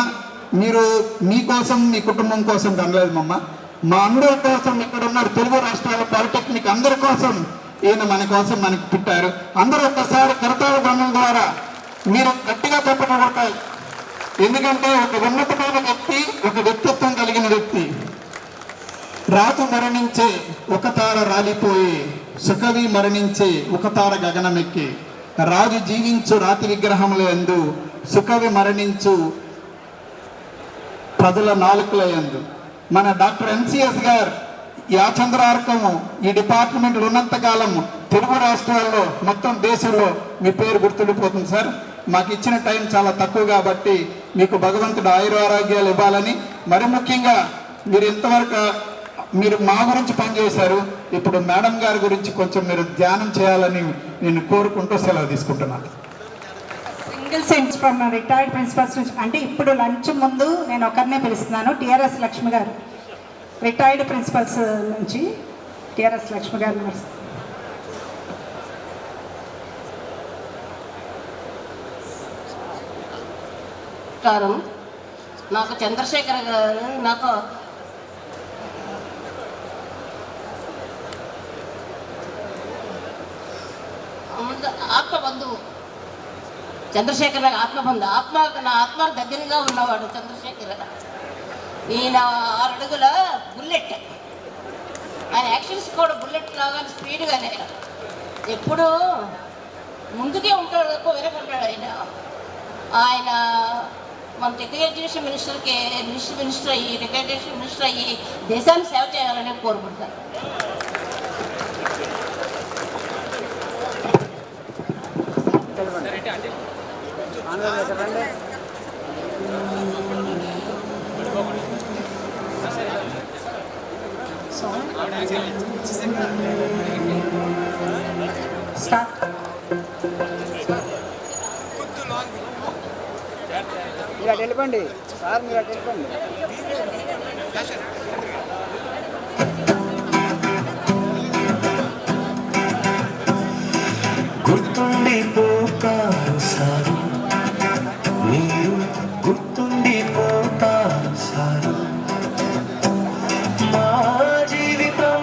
మీరు మీకోసం, మీ కుటుంబం కోసం కనలేదు అమ్మ, మా అందరి కోసం ఇక్కడ ఉన్న తెలుగు రాష్ట్రాల పాలిటెక్నిక్ అందరి కోసం ఈయన మన కోసం మనకు పుట్టారు. అందరూ ఒక్కసారి కరతాళ బృందం ద్వారా మీరు గట్టిగా చెప్పడం కొట్టాలి. ఎందుకంటే ఒక ఉన్నతమైన వ్యక్తి, ఒక వ్యక్తిత్వం కలిగిన వ్యక్తి. రాజు మరణించే ఒక తార రాలిపోయి, సుకవి మరణించే ఒక తార గగనమెక్కి, రాజు జీవించు రాతి విగ్రహముల యందు, సుకవి మరణించు ప్రజల నాలుకల యందు. మన డాక్టర్ ఎన్సిఎస్ గారు యాచంద్రార్కము ఈ డిపార్ట్మెంట్లో ఉన్నంతకాలం తెలుగు రాష్ట్రాల్లో, మొత్తం దేశంలో మీ పేరు గుర్తుండిపోతుంది సార్. మాకు ఇచ్చిన టైం చాలా తక్కువ కాబట్టి మీకు భగవంతుడు ఆయురారోగ్యాలు ఇవ్వాలని, మరి ముఖ్యంగా మీరు ఇంతవరకు మీరు మా గురించి పనిచేశారు, ఇప్పుడు మేడం గారి గురించి కొంచెం మీరు ధ్యానం చేయాలని నేను కోరుకుంటూ సెలవు తీసుకుంటున్నాను. Single cents from retired principals నుంచి, అంటే ఇప్పుడు లంచ్ ముందు నేను ఒకరినే పిలుస్తున్నాను, టిఆర్ఎస్ లక్ష్మి గారు, రిటైర్డ్ ప్రిన్సిపల్స్ నుంచి టిఆర్ఎస్ లక్ష్మి గారు. నాకు చంద్రశేఖర్ గారు నాకు ఆత్మబంధువు. చంద్రశేఖర్ గారు ఆత్మబంధు, నా ఆత్మ దగ్గరగా ఉన్నవాడు చంద్రశేఖర్ గారు. ఈయన 6 అడుగుల బుల్లెట్, ఆయన యాక్షన్స్ కూడా బుల్లెట్ లాగా స్పీడ్గానే, ఎప్పుడూ ముందుకే ఉంటాడు, వెనకుంటాడు ఆయన. మన టెక్నాలజీ మినిస్టర్ అయ్యి, టెక్నాలజీ మినిస్టర్ అయ్యి దేశాన్ని సేవ చేయాలని కోరుకుంటాను. మీరు వెళ్ళిపోండి సార్, మీరు వెళ్ళిపోండి. గుర్తుండిపోతారు సారు, మీరు గుర్తుండిపోతారు సారు, మా జీవితం.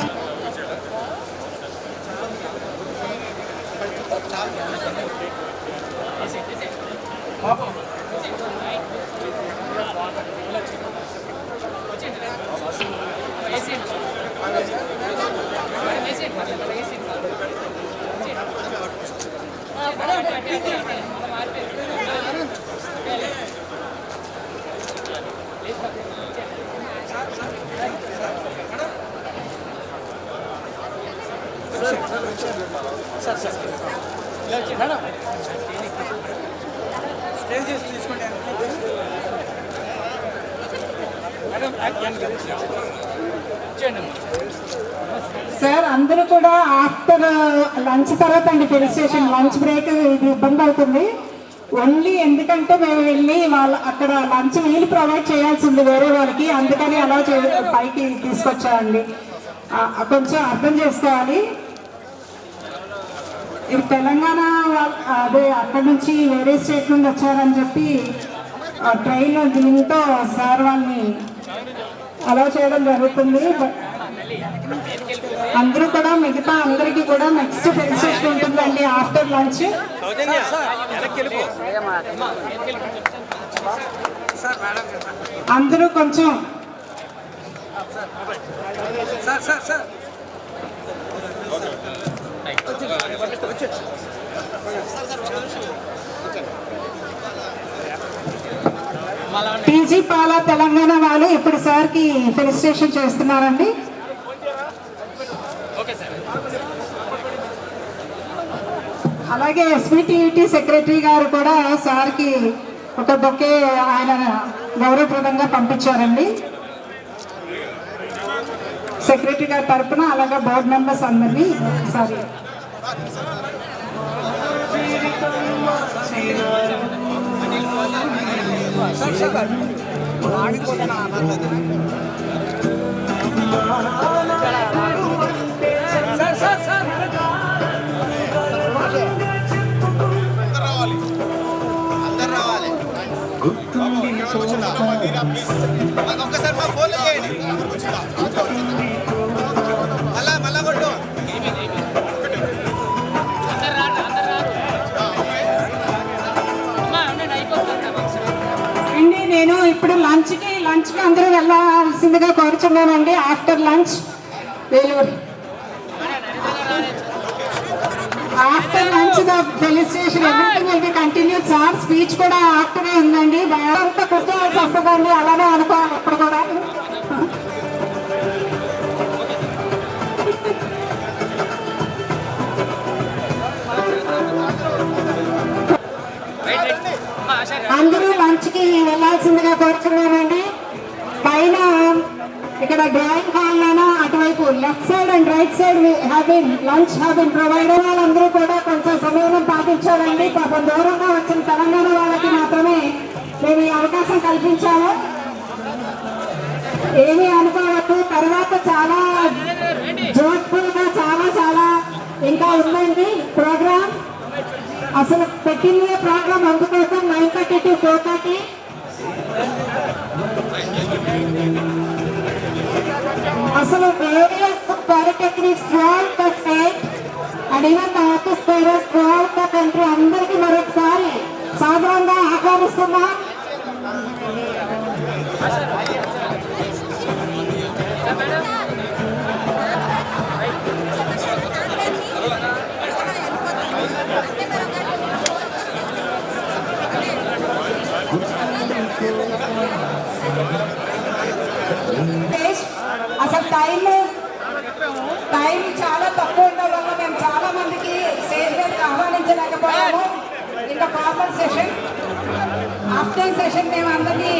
సార్, అందరూ కూడా ఆఫ్టర్ లంచ్ తర్వాత అండి, పోలీస్ స్టేషన్ లంచ్ బ్రేక్ ఇది ఇబ్బంది అవుతుంది. ఓన్లీ ఎందుకంటే మేము వెళ్ళి అక్కడ లంచ్ మీల్ ప్రొవైడ్ చేయాల్సి ఉంది వేరే వాళ్ళకి, అందుకని అలా పైకి తీసుకొచ్చామండి. కొంచెం అర్థం చేసుకోవాలి. ఇప్పుడు తెలంగాణ అదే అక్కడ నుంచి వేరే స్టేట్ నుండి వచ్చారని చెప్పి ట్రైన్ దీంతో సార్ వాళ్ళని అలౌ చేయడం జరుగుతుంది. అందరూ కూడా మిగతా అందరికీ కూడా నెక్స్ట్ ఫెసిలిటీ ఉంటుందండి ఆఫ్టర్ లంచ్. అందరూ కొంచెం టీజీ పాలా తెలంగాణ వాళ్ళు ఇప్పుడు సార్కి ఫెలిసిటేషన్ చేస్తున్నారండి. అలాగే ఎస్విటిఈటి సెక్రటరీ గారు కూడా సార్కి ఒక బొకే ఆయన గౌరవప్రదంగా పంపించారండి సెక్రటరీ గారి తరఫున. అలాగే బోర్డు మెంబర్స్ అందరినీ ఒకసారి ఒక్కసారి మా ఫోన్లో చేయండి. మళ్ళా కొట్టు. అండి నేను ఇప్పుడు లంచ్కి అందరూ వెళ్ళాల్సిందిగా కోరుచున్నానండి. After lunch after lunch the felicitation everything will be continued. Sir speech కూడా ఆఫ్టరే ఉందండి. భయంతో కూర్చోవాల్సి వస్తుందండి, అలానే అనుకోవాలి ఎప్పుడు కూడా. అందరూ లంచ్కి వెళ్ళాల్సిందిగా కోరుతున్నానండి. పైన ఇక్కడ డ్రాయింగ్ హాల్ లోనా అటువైపు left side and right side lunch have been provided. వాళ్ళందరూ కూడా కొంచెం సమయం పాటించాలండి. పాపం దూరంగా వచ్చిన తెలంగాణ వాళ్ళకి మాత్రమే మేము ఈ అవకాశం కల్పించాము. ఏమీ అనుకోవద్దు. తర్వాత చాలా జోష్ఫుల్ గా చాలా ఇంకా ఉందండి ప్రోగ్రామ్. అసలు పెట్టిన ప్రోగ్రామ్ అందుకోసం 9:30 to 4:30. అసలు various polytechnics throughout the state and even the office bearers throughout the country అందరికీ మరొకసారి సాధారణంగా ఆహ్వానిస్తున్నాం. అసలు టైం చాలా తక్కువ ఉండడం వల్ల మేము చాలా మందికి స్టేజ్ మీద ఆహ్వానించలేకపోయాము. ఇంకా ఫార్మల్ సెషన్ ఆఫ్టర్ సెషన్ మేము అందరినీ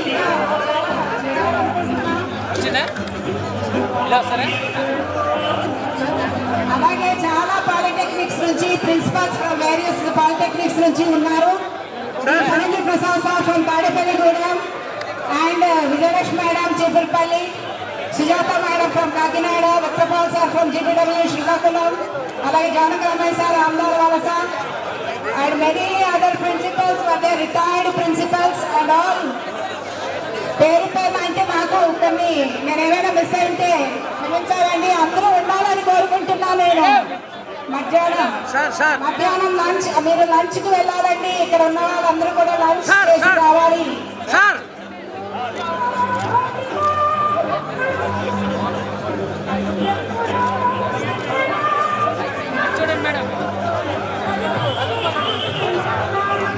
అలాగే చాలా పాలిటెక్నిక్స్ నుంచి ప్రిన్సిపల్స్ ఫ్రమ్ వేరియస్ పాలిటెక్నిక్స్ నుంచి ఉన్నారు. Prasad sir from Tadepalligudem and Vijayalakshmi madam Chipulpalli, Sujatha madam from Kakinada, Vikrapal sir from GPW Srikakulam, అలాగే Janaka Ramesh sir Amdar Valasa and many other principals they retired principals and all. పేరు అంటే నాకు కొన్ని నేను ఏమైనా మిస్ అయితే క్షమించాలండి. అందరూ ఉండాలని కోరుకుంటున్నాను. నేను మధ్యాహ్నం లంచ్ మీరు లంచ్కి వెళ్ళాలండి. ఇక్కడ ఉన్న వాళ్ళందరూ కూడా లంచ్ చేసి రావాలి.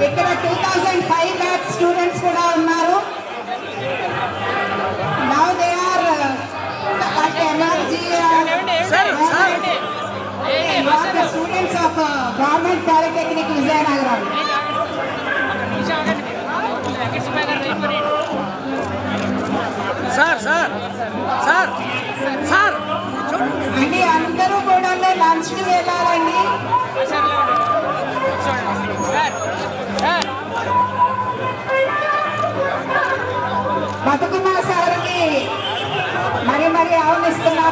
ఇక్కడ 2005 బ్యాచ్ స్టూడెంట్స్ కూడా ఉన్నారు. Now they are students of government polytechnic Vizianagaram. అండి అందరూ కూడా లంచ్కి వెళ్ళాలండి.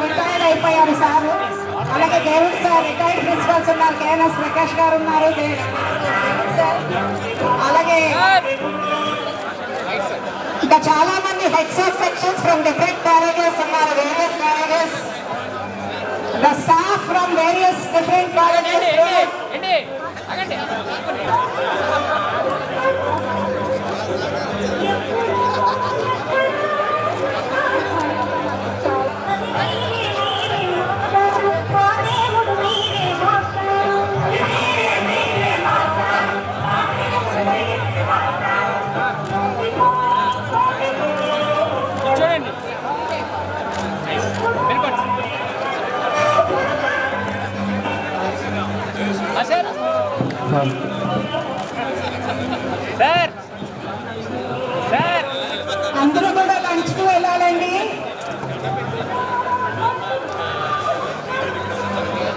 రిటైర్డ్ అయిపోయారు సార్. అలాగే దేవుడు సార్ రిటైర్డ్ ప్రిన్సిపల్స్ ఉన్నారు, కేఎన్ఎస్ ప్రకాష్ గారు ఉన్నారు, సార్ అలాగే ఇంకా చాలా మంది heads of sections from different colleges ఉన్నారు, various colleges, the staff from various different colleges. అందరూ కూడా లంచ్కి వెళ్ళాలండి.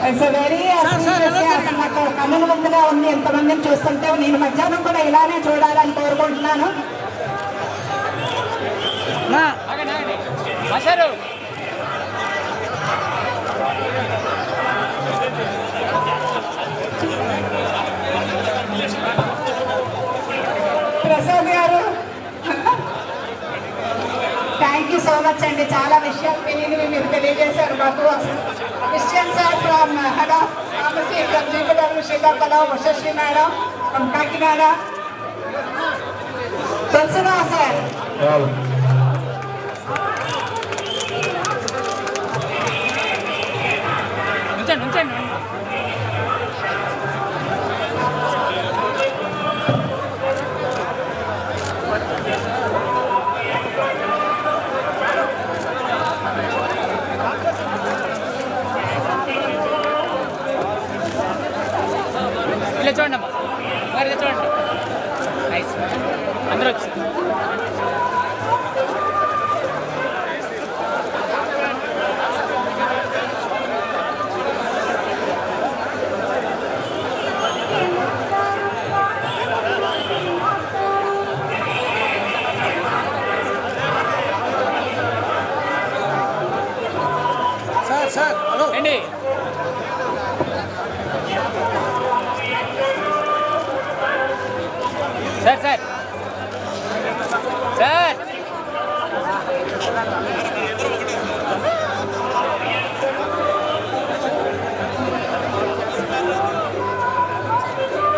ఇట్స్ వెరీ అసలు నాకు కన్నుల ముందుగా ఉంది ఎంతమందిని చూస్తుంటే. నేను మధ్యాహ్నం కూడా ఇలానే చూడాలని కోరుకుంటున్నాను. ప్రసాద్ గారు థ్యాంక్ యూ సో మచ్ అండి. చాలా విషయాలు తెలియనివి మీరు తెలియజేశారు మాకు. Christian sir from head of pharmacy from GPW Srikakulam, Ushasri madam from Kakinada, తెలుసునా సార్? ఇలా చూడండి అమ్మా, మరి చూడండి, నైస్, అందరూ వచ్చి సార్ హలో ఏంటి సార్ సార్ సార్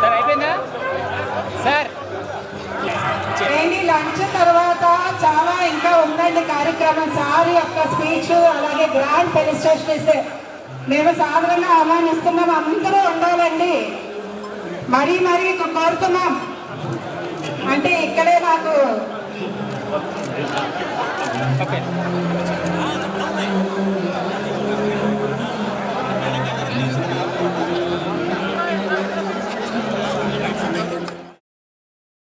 సార్ అయిపోయిందా సార్? ఏంటి లంచ్ తర్వాత చాలా ఇంకా ఉందండి కార్యక్రమం. సార్ యొక్క స్పీచ్ అలాగే గ్రాండ్ ఫెలిస్ట్రేషన్ ఇస్తే మేము సాధారణంగా ఆహ్వానిస్తున్నాం. అందరూ ఉండాలండి, మరీ కోరుతున్నాం. అంటే ఇక్కడే నాకు